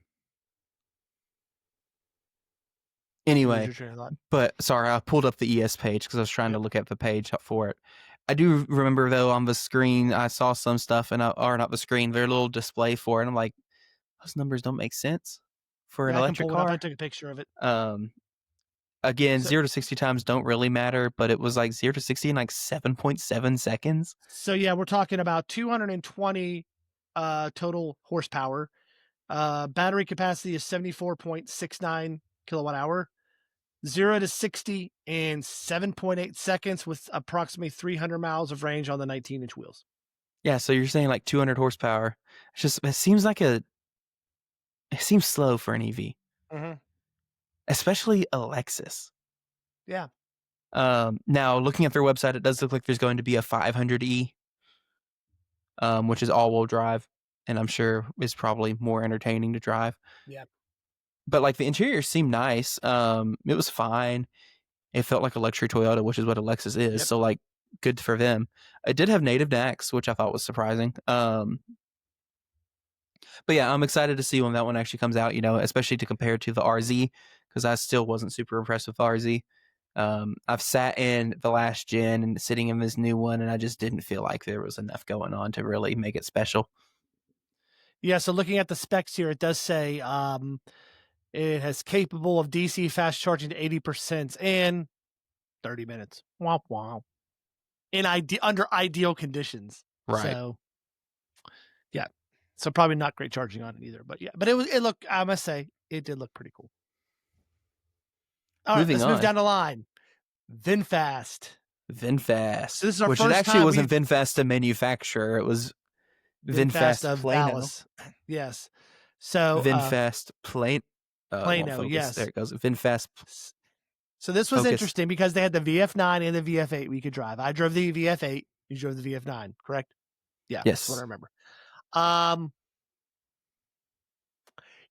Anyway, your train of thought. but sorry, I pulled up the ES page because I was trying to look at the page for it. I do remember, though, on the screen, I saw some stuff, or not the screen, their little display for it. And I'm like, those numbers don't make sense for an Yeah, I can electric pull it up. I car. took a picture of it. Again, So- 0 to 60 times don't really matter, but it was like 0 to 60 in like 7.7 seconds. So yeah, we're talking about 220 total horsepower. Battery capacity is 74.69 kilowatt hour. 0 to 60 in 7.8 seconds with approximately 300 miles of range on the 19-inch wheels. Yeah, so you're saying like 200 horsepower. It seems slow for an EV, especially a Lexus. Yeah. Now, looking at their website, it does look like there's going to be a 500E, which is all-wheel drive, and I'm sure is probably more entertaining to drive. Yeah. But like the interior seemed nice. It was fine. It felt like a luxury Toyota, which is what a Lexus is. Yep. So like, good for them. It did have native NACS, which I thought was surprising. But yeah, I'm excited to see when that one actually comes out, especially to compare to the RZ, because I still wasn't super impressed with the RZ. I've sat in the last gen and sitting in this new one, and I just didn't feel like there was enough going on to really make it special. Yeah, so looking at the specs here, it does say it has capable of DC fast charging to 80% in 30 minutes. Wow, wow. Under ideal conditions. Right. So, yeah. So probably not great charging on it either. But yeah, but it looked, I must say, it did look pretty cool. All right, Moving let's move on. down the line. VinFast. VinFast, So this is our which it first actually time wasn't we've VinFast, a manufacturer. It was VinFast VinFast of Plano. Dallas. Yes. So VinFast Plano. It won't Plano, focus. There yes. it goes. VinFast So this was Focus. interesting because they had the VF9 and the VF8 we could drive. I drove the VF8. You drove the VF9, correct? Yeah, that's what I Yes. remember.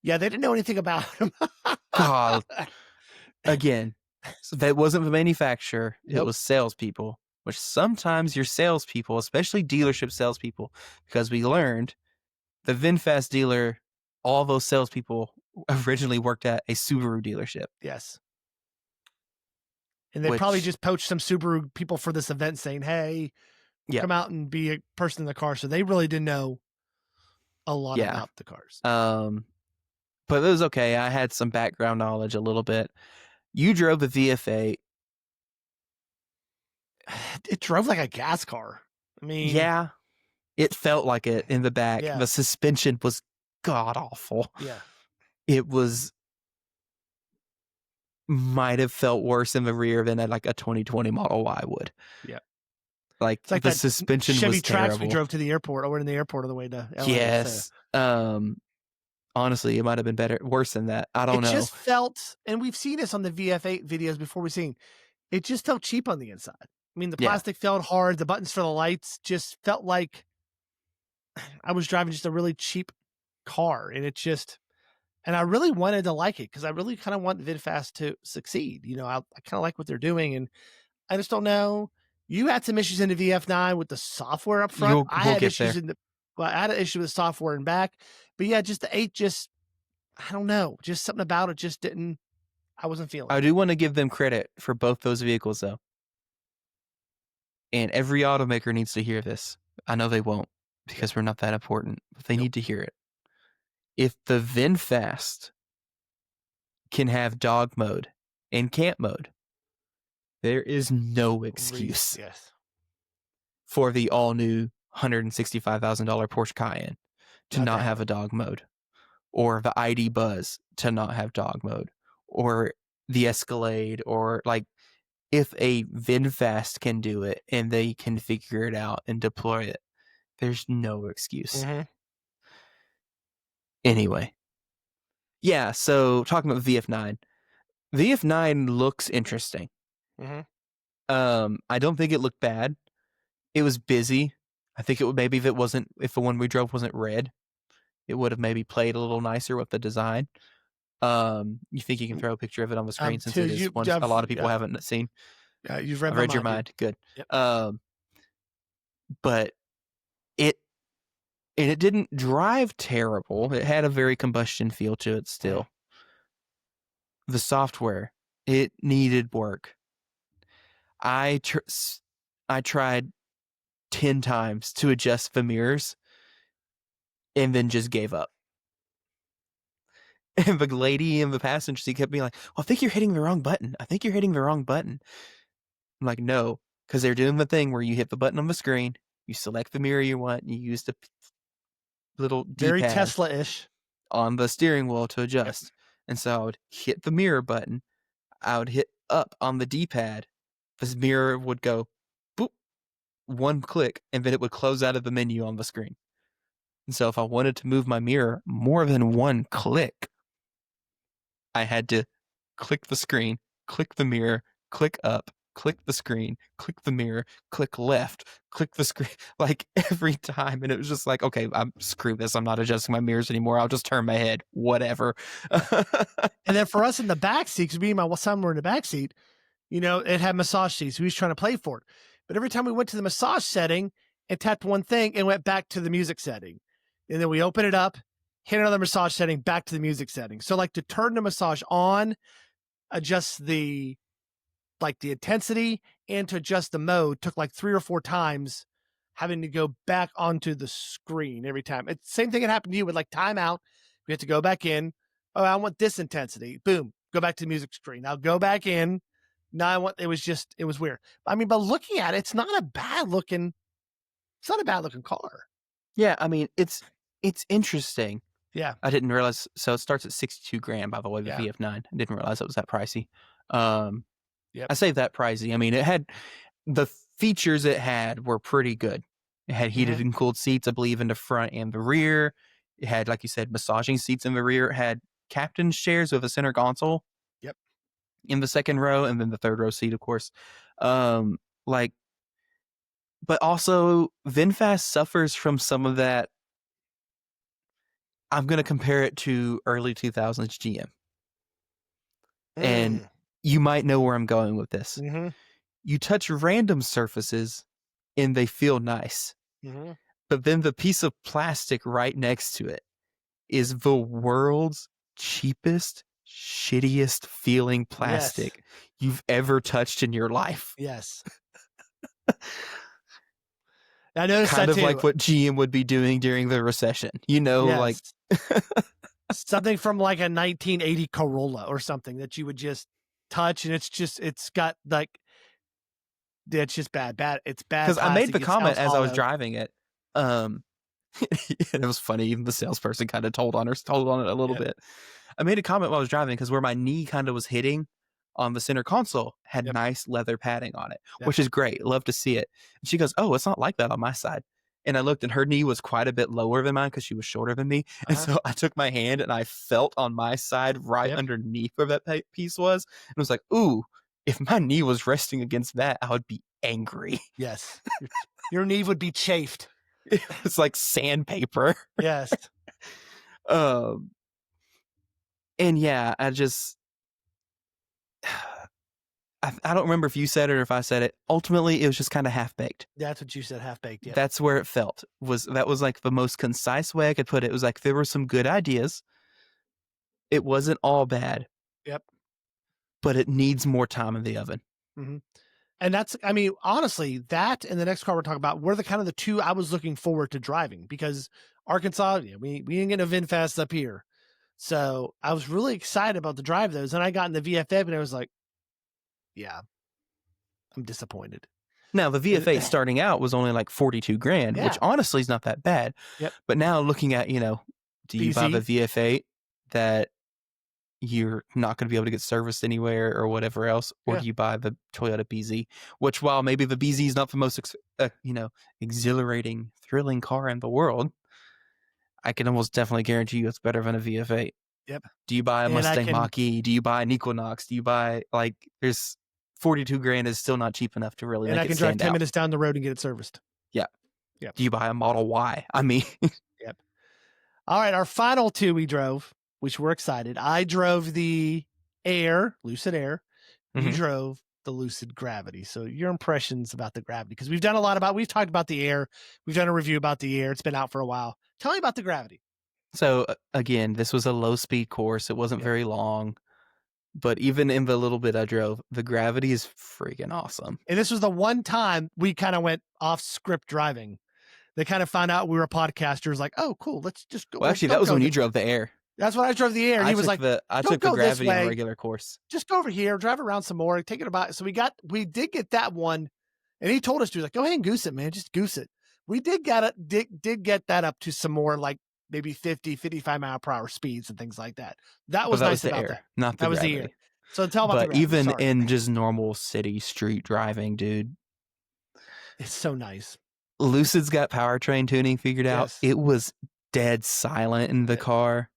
Yeah, they didn't know anything about him. God. Again, so that wasn't the manufacturer. It Nope. was salespeople, which sometimes your salespeople, especially dealership salespeople, because we learned the VinFast dealer, all those salespeople originally worked at a Subaru dealership. Yes. And they probably Which, just poached some Subaru people for this event saying, hey, yeah, come out and be a person in the car. So they really didn't know a lot yeah. about the cars. But it was okay. I had some background knowledge a little bit. You drove the VF8. It drove like a gas car. I mean, Yeah, it felt like it in the back. yeah, The suspension was god awful. yeah. It might have felt worse in the rear than like a 2020 Model Y would. Yeah. Like It's like the that suspension Chevy was Trax we terrible. drove to the airport, or we're in the airport on the way to LA. Yes. So. Honestly, it might have been worse than that. I don't It know. just felt, and we've seen this on the VF8 videos before we've seen, it just felt cheap on the inside. I mean, the Yeah. plastic felt hard. The buttons for the lights just felt like I was driving just a really cheap car. And it just, and I really wanted to like it because I really kind of want VinFast to succeed. You know, I kind of like what they're doing. And I just don't know. You had some issues in the VF9 with the software up front. I We'll had get issues there. I had an issue with the software in back. But yeah, just the 8 just, I don't know. Just something about it just didn't, I wasn't feeling I it. do want to give them credit for both those vehicles, though. And every automaker needs to hear this. I know they won't because we're not that important, but they Nope. need to hear it. If the VinFast can have dog mode and camp mode, there is no excuse Yes. for the all-new $165,000 Porsche Cayenne to not have a dog mode, or the ID Buzz to not have dog mode, or the Escalade, or like if a VinFast can do it and they can figure it out and deploy it, there's no excuse. Mm-hmm. Anyway, yeah. So talking about VF9, VF9 looks interesting. Mm-hmm. I don't think it looked bad. It was busy. I think it would maybe if the one we drove wasn't red, it would have maybe played a little nicer with the design. You think you can throw a picture of it on the screen since it is one a lot of people haven't seen. You've read I've my read your mind. mind. Good. Yep. But it didn't drive terrible. It had a very combustion feel to it still. The software, it needed work. I tried 10 times to adjust the mirrors and then just gave up. And the lady in the passenger seat kept being like, well, I think you're hitting the wrong button. I think you're hitting the wrong button. I'm like, no, because they're doing the thing where you hit the button on the screen, you select the mirror you want, and you use the little Very D-pad Tesla-ish on the steering wheel to adjust. Yep. And so I would hit the mirror button. I would hit up on the D-pad. This mirror would go, boop, one click, and then it would close out of the menu on the screen. And so if I wanted to move my mirror more than one click, I had to click the screen, click the mirror, click up, click the screen, click the mirror, click left, click the screen, like every time. And it was just like, okay, screw this. I'm not adjusting my mirrors anymore. I'll just turn my head, whatever. And then for us in the back seat, because me and my son were in the back seat, you know, it had massage seats. We was trying to play for it. But every time we went to the massage setting and tapped one thing and went back to the music setting. And then we open it up, hit another massage setting, back to the music setting. So like to turn the massage on, adjust the intensity, and to adjust the mode took like 3 or 4 times, having to go back onto the screen every time. It's the same thing that happened to you with like timeout. We had to go back in. Oh, I want this intensity. Boom. Go back to the music screen. I'll go back in. Now I want, it was weird. I mean, but looking at it, it's not a bad looking car. Yeah, I mean, it's It's interesting. Yeah. I didn't realize. So it starts at 62 grand, by the way, the Yeah. VF9. I didn't realize it was that pricey. Um, Yep. I say that pricey. I mean, it had the features it had were pretty good. It had heated and cooled seats, I believe, in the front and the rear. It had, like you said, massaging seats in the rear. It had captain's chairs with a center console Yep. in the second row, and then the third row seat, of course. Um, like, but also VinFast suffers from some of that. I'm going to compare it to early 2000s GM, and Mm. you might know where I'm going with this. Mm-hmm. You touch random surfaces, and they feel nice. Mm-hmm. But then the piece of plastic right next to it is the world's cheapest, shittiest feeling Yes. plastic you've ever touched in your life. Yes. I noticed Kind that of too. like what GM would be doing during the recession. You know, like Yes. Something from like a 1980 Corolla or something that you would just touch, and it's got like, it's just bad. It's bad because I made plastic. the It sounds comment as I was hollow. driving it. And it was funny. Even the salesperson kind of told on it a little Yep. bit. I made a comment while I was driving because where my knee kind of was hitting on the center console had Yep. nice leather padding on it, Yep. which is great. Love to see it. And she goes, "Oh, it's not like that on my side." And I looked, and her knee was quite a bit lower than mine because she was shorter than me. And Uh-huh. so I took my hand and I felt on my side right Yep. underneath where that piece was. And I was like, "Ooh, if my knee was resting against that, I would be angry." Yes. Your knee would be chafed. It's like sandpaper. Yes. Um, and yeah, I don't remember if you said it or if I said it. Ultimately, it was just kind of half baked. That's what you said, half baked. Yeah. That's where it felt. That was like the most concise way I could put it. It was like there were some good ideas. It wasn't all bad, Yep. but it needs more time in the oven. Mm-hmm. And that's, I mean, honestly, that and the next car we're talking about were the kind of the two I was looking forward to driving, because Arkansas, yeah, we didn't get a VinFast up here. So I was really excited about the drive those. And I got in the VFF and I was like, yeah, I'm disappointed. Now, the VF8 starting out was only like 42 grand, which Yeah. honestly is not that bad. Yep. But now looking at, do you buy the VF8 that you're not going to be able to get serviced anywhere or whatever else, or Yeah. do you buy the Toyota BZ, which, while maybe the BZ is not the most exhilarating, thrilling car in the world, I can almost definitely guarantee you it's better than a VF8. Yep. Do you buy a And Mustang Mach-E? Do you buy an Equinox? Do you buy, like, there's 42 grand is still not cheap enough to really and make I it can drive stand 10 out. minutes down the road and get it serviced. Yeah. Yep. Do you buy a Model Y? I mean, Yep. All right, our final two we drove, which we're excited. I drove the Lucid Air. You Mhm. drove the Lucid Gravity. So your impressions about the Gravity, because we've talked about the Air. We've done a review about the Air. It's been out for a while. Tell me about the Gravity. So again, this was a low speed course. It wasn't Yep. very long, but even in the little bit I drove, the Gravity is freaking awesome. And this was the one time we kind of went off script driving. They kind of found out we were podcasters, like, oh, cool, let's just go. Well, actually, that was when you drove the Air. That's when I drove the Air. He was like, I took the go this Gravity on a way. regular course. Just go over here, drive around some more, take it about. So we did get that one, and he told us to, like, go ahead and goose it, man, just goose it. We did get that up to some more, like maybe 50, 55 mile per hour speeds and things like that. That was nice about that. Not the That was the Gravity. Air. So tell about the But Gravity. even Sorry. in just normal city street driving, dude, It's so nice. Lucid's got powertrain tuning figured out. Yes. It was dead silent in the car.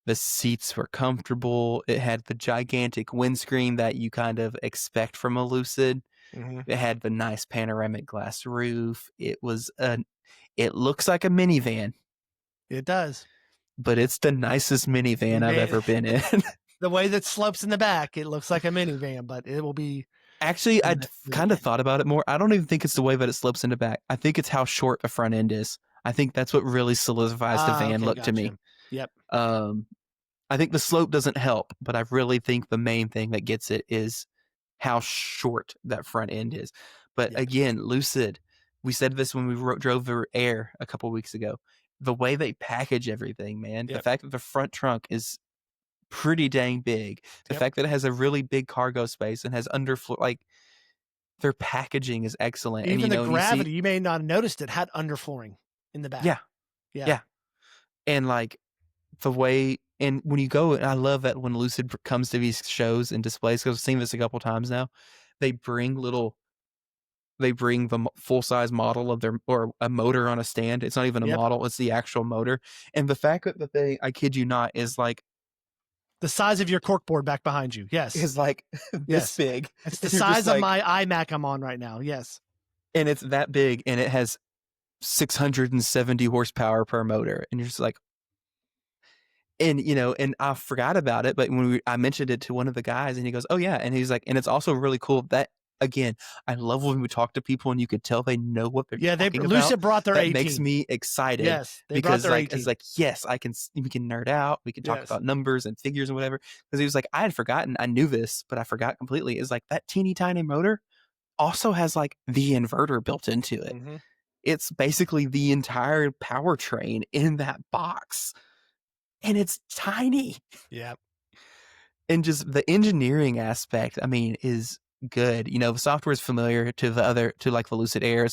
The seats were comfortable. It had the gigantic windscreen that you kind of expect from a Lucid. Mm-hmm. It had the nice panoramic glass roof. It looks like a minivan. It does. But it's the nicest minivan I've ever been in. The way that slopes in the back, it looks like a minivan, but it will be. Actually, I kind of thought about it more. I don't even think it's the way that it slopes in the back. I think it's how short the front end is. I think that's what really solidifies the van look to me. Yep. I think the slope doesn't help, but I really think the main thing that gets it is how short that front end is. But again, Lucid, we said this when we drove the Air a couple weeks ago. The way they package everything, man. The fact that the front trunk is pretty dang big. The fact that it has a really big cargo space and has underfloor, like, their packaging is excellent. Even and, the Gravity, you may not have noticed it, had underflooring in the back. Yeah. And like the way, and when you go, and I love that when Lucid comes to these shows and displays, because I've seen this a couple times now, they bring the full size model of or a motor on a stand. It's not even a Yep. model, it's the actual motor. And the fact that the thing, I kid you not, is like the size of your corkboard back behind you. Yes. is like this big. It's the And you're just size of like, my iMac I'm on right now. Yes. and it's that big, and it has 670 horsepower per motor. And you're just like, and and I forgot about it, but when I mentioned it to one of the guys, and he goes, "Oh yeah," and he's like, and it's also really cool that, again, I love when we talk to people and you could tell they know what they're talking about. Lucid brought their That 18. makes me excited. Yes, they brought because their like 18. it's like, yes, we can nerd out, we can talk about numbers and figures and whatever. Because he was like, I had forgotten, I knew this, but I forgot completely. Is like that teeny tiny motor also has like the inverter built into it. Mm-hmm. It's basically the entire powertrain in that box. And it's tiny. Yeah. And just the engineering aspect, I mean, is good. The software is familiar to like the Lucid Air.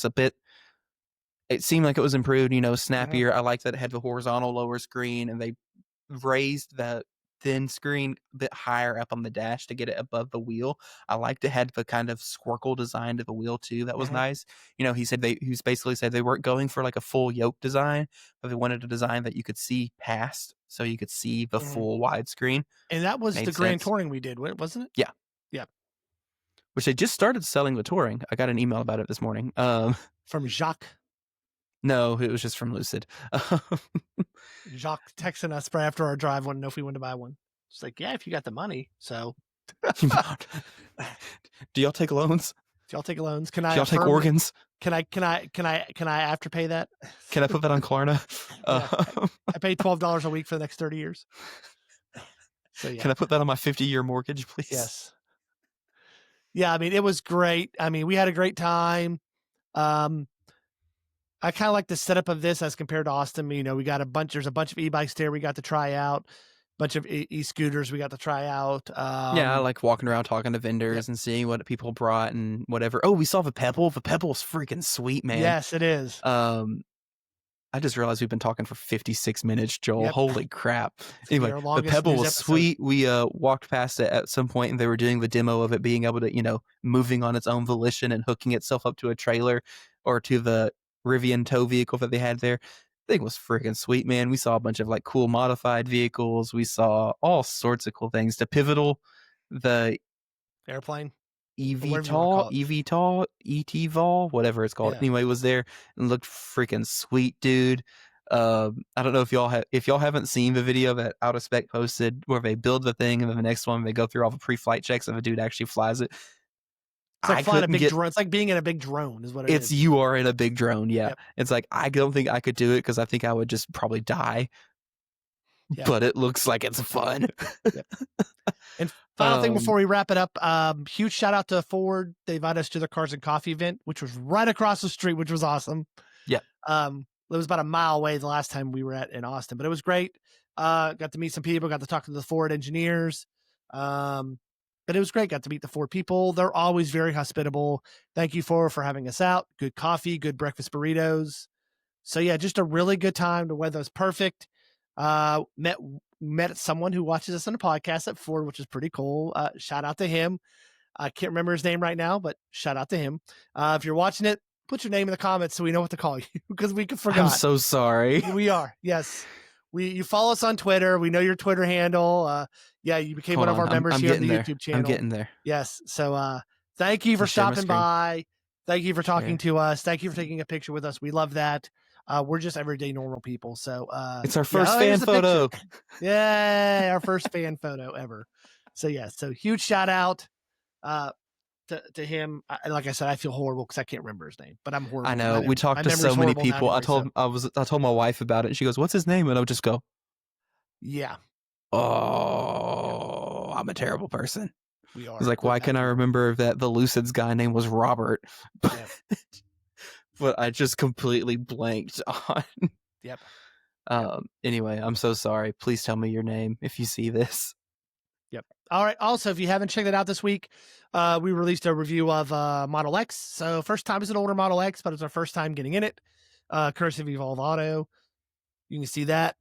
It seemed like it was improved, snappier. I like that it had the horizontal lower screen, and they raised the thin screen a bit higher up on the dash to get it above the wheel. I liked it had the kind of squircle design to the wheel too. That was nice. He basically said they weren't going for like a full yoke design, but they wanted a design that you could see past, so you could see the full widescreen. And that was the Grand Touring we did, wasn't it? Yeah. Yeah. Which they just started selling the Touring. I got an email about it this morning. From Jacques. No, it was just from Lucid. Jacques texting us right after our drive, wanted to know if we wanted to buy one. It's like, yeah, if you got the money. So, do y'all take loans? Do y'all take loans? Do y'all take organs? Can I afterpay that? Can I put that on Klarna? I pay $12 a week for the next 30 years. So yeah. Can I put that on my 50-year mortgage, please? Yes. Yeah, I mean, it was great. I mean, we had a great time. I kind of like the setup of this as compared to Austin. We got there's a bunch of e-bikes there we got to try out, bunch of e-scooters we got to try out. Yeah, I like walking around talking to vendors and seeing what people brought and whatever. Oh, we saw the Pebble. The Pebble's freaking sweet, man. Yes, it is. I just realized we've been talking for 56 minutes, Joel. Holy crap. Anyway, the Pebble was sweet. We walked past it at some point, and they were doing the demo of it being able to, moving on its own volition and hooking itself up to a trailer or to the Rivian tow vehicle that they had there. The thing was freaking sweet, man. We saw a bunch of like cool modified vehicles. We saw all sorts of cool things. The Pivotal, the airplane. EVTOL, ETVOL, whatever it's called. Anyway, was there and looked freaking sweet, dude. I don't know if y'all haven't seen the video that Out of Spec posted where they build the thing and then the next one they go through all the pre-flight checks and the dude actually flies it. It's like flying a big drone. It's like being in a big drone is what it is. You are in a big drone, yeah. Yep. It's like, I don't think I could do it because I think I would just probably die. Yep. But it looks like it's fun. Yep. And final thing before we wrap it up, huge shout out to Ford. They invited us to their Cars and Coffee event, which was right across the street, which was awesome. Yeah. It was about a mile away the last time we were in Austin, but it was great. Got to meet some people, got to talk to the Ford engineers. But it was great. Got to meet the Ford people. They're always very hospitable. Thank you for having us out. Good coffee, good breakfast burritos. So yeah, just a really good time. The weather was perfect. Met someone who watches us on the podcast at Ford, which is pretty cool. Shout out to him. I can't remember his name right now, but shout out to him. If you're watching it, put your name in the comments so we know what to call you because we forgot. I'm so sorry. We are. Yes. You follow us on Twitter. We know your Twitter handle. You became one of our members here on the YouTube channel. I'm getting there. Yes. So thank you for stopping by. Thank you for talking to us. Thank you for taking a picture with us. We love that. We're just everyday normal people. So it's our first fan photo. Yeah, our first fan photo ever. So yeah, so huge shout out to him. Like I said, I feel horrible because I can't remember his name, but I'm horrible. I know. We talked to so many people. I told my wife about it, and she goes, "What's his name?" And I would just go, "Yeah." Oh, I'm a terrible person. We are. I was like, why can I remember that the Lucid's guy name was Robert? But I just completely blanked on. Yep. Anyway, I'm so sorry. Please tell me your name if you see this. Yep. All right. Also, if you haven't checked it out this week, we released a review of Model X. So first time is an older Model X, but it's our first time getting in it. Courtesy of Evolve Auto. You can see that.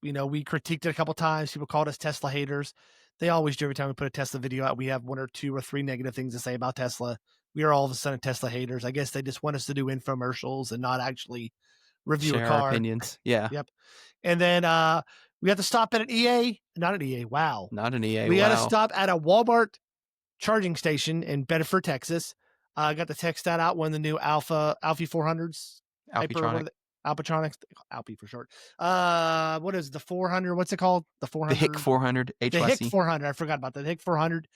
we critiqued it a couple times. People called us Tesla haters. They always do every time we put a Tesla video out. We have 1 or 2 or 3 negative things to say about Tesla. We are all of a sudden Tesla haters. I guess they just want us to do infomercials and not actually review a Share our car. opinions. Yeah. Yep. And then we had to stop at an EA, not an EA. Wow. Not an EA. We wow. had to stop at a Walmart charging station in Bedford, Texas. I got to text that out, one of the new Alfie 400s. Alpitronics, Alpi for short. What is the 400? What's it called? The 400. The HIC 400 HYC. The HIC 400. I forgot about that. HIC 400.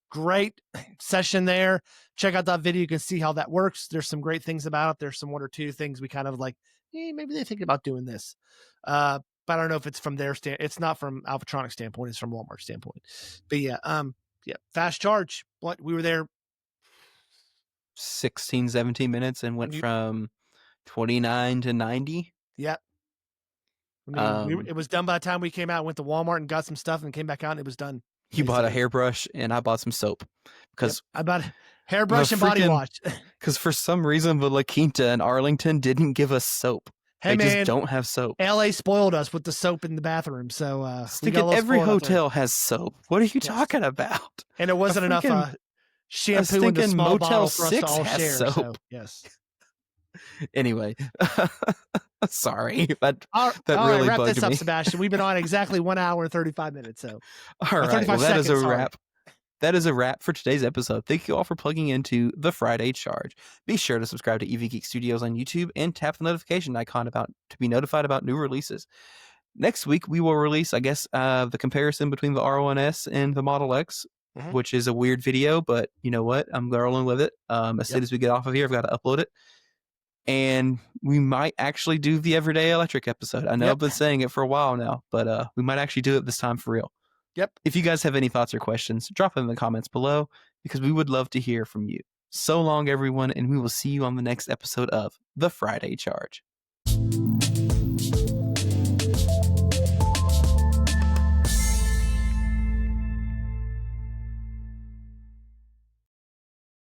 Great session there. Check out that video. You can see how that works. There's some great things about it. There's some 1 or 2 things we kind of like, maybe they think about doing this. But I don't know if it's from their it's not from Alpitronics standpoint. It's from Walmart standpoint. But yeah, fast charge. We were there 16, 17 minutes and went from 29 to 90. Yep. I mean, it was done by the time we came out, went to Walmart and got some stuff and came back out and it was done. You bought a hairbrush and I bought some soap because I bought a hairbrush and body wash. Because for some reason, the La Quinta in Arlington didn't give us soap. Hey, they man, just don't have soap. LA spoiled us with the soap in the bathroom. So every hotel has soap. What are you talking about? And it wasn't enough shampoo in the small Motel bottle for us to 6 all has share. soap. So, yes. Anyway, sorry, but all really right, wrap bugged this up, me. Sebastian. We've been on exactly 1 hour and 35 minutes. So, all right, well, that is a wrap. That is a wrap for today's episode. Thank you all for plugging into the Friday Charge. Be sure to subscribe to EV Geek Studios on YouTube and tap the notification icon to be notified about new releases. Next week, we will release, I guess, the comparison between the R1S and the Model X, which is a weird video, but you know what? I'm rolling with it. As soon as we get off of here, I've got to upload it. And we might actually do the Everyday Electric episode. I know I've been saying it for a while now, but we might actually do it this time for real. Yep. If you guys have any thoughts or questions, drop them in the comments below because we would love to hear from you. So long, everyone, and we will see you on the next episode of The Friday Charge.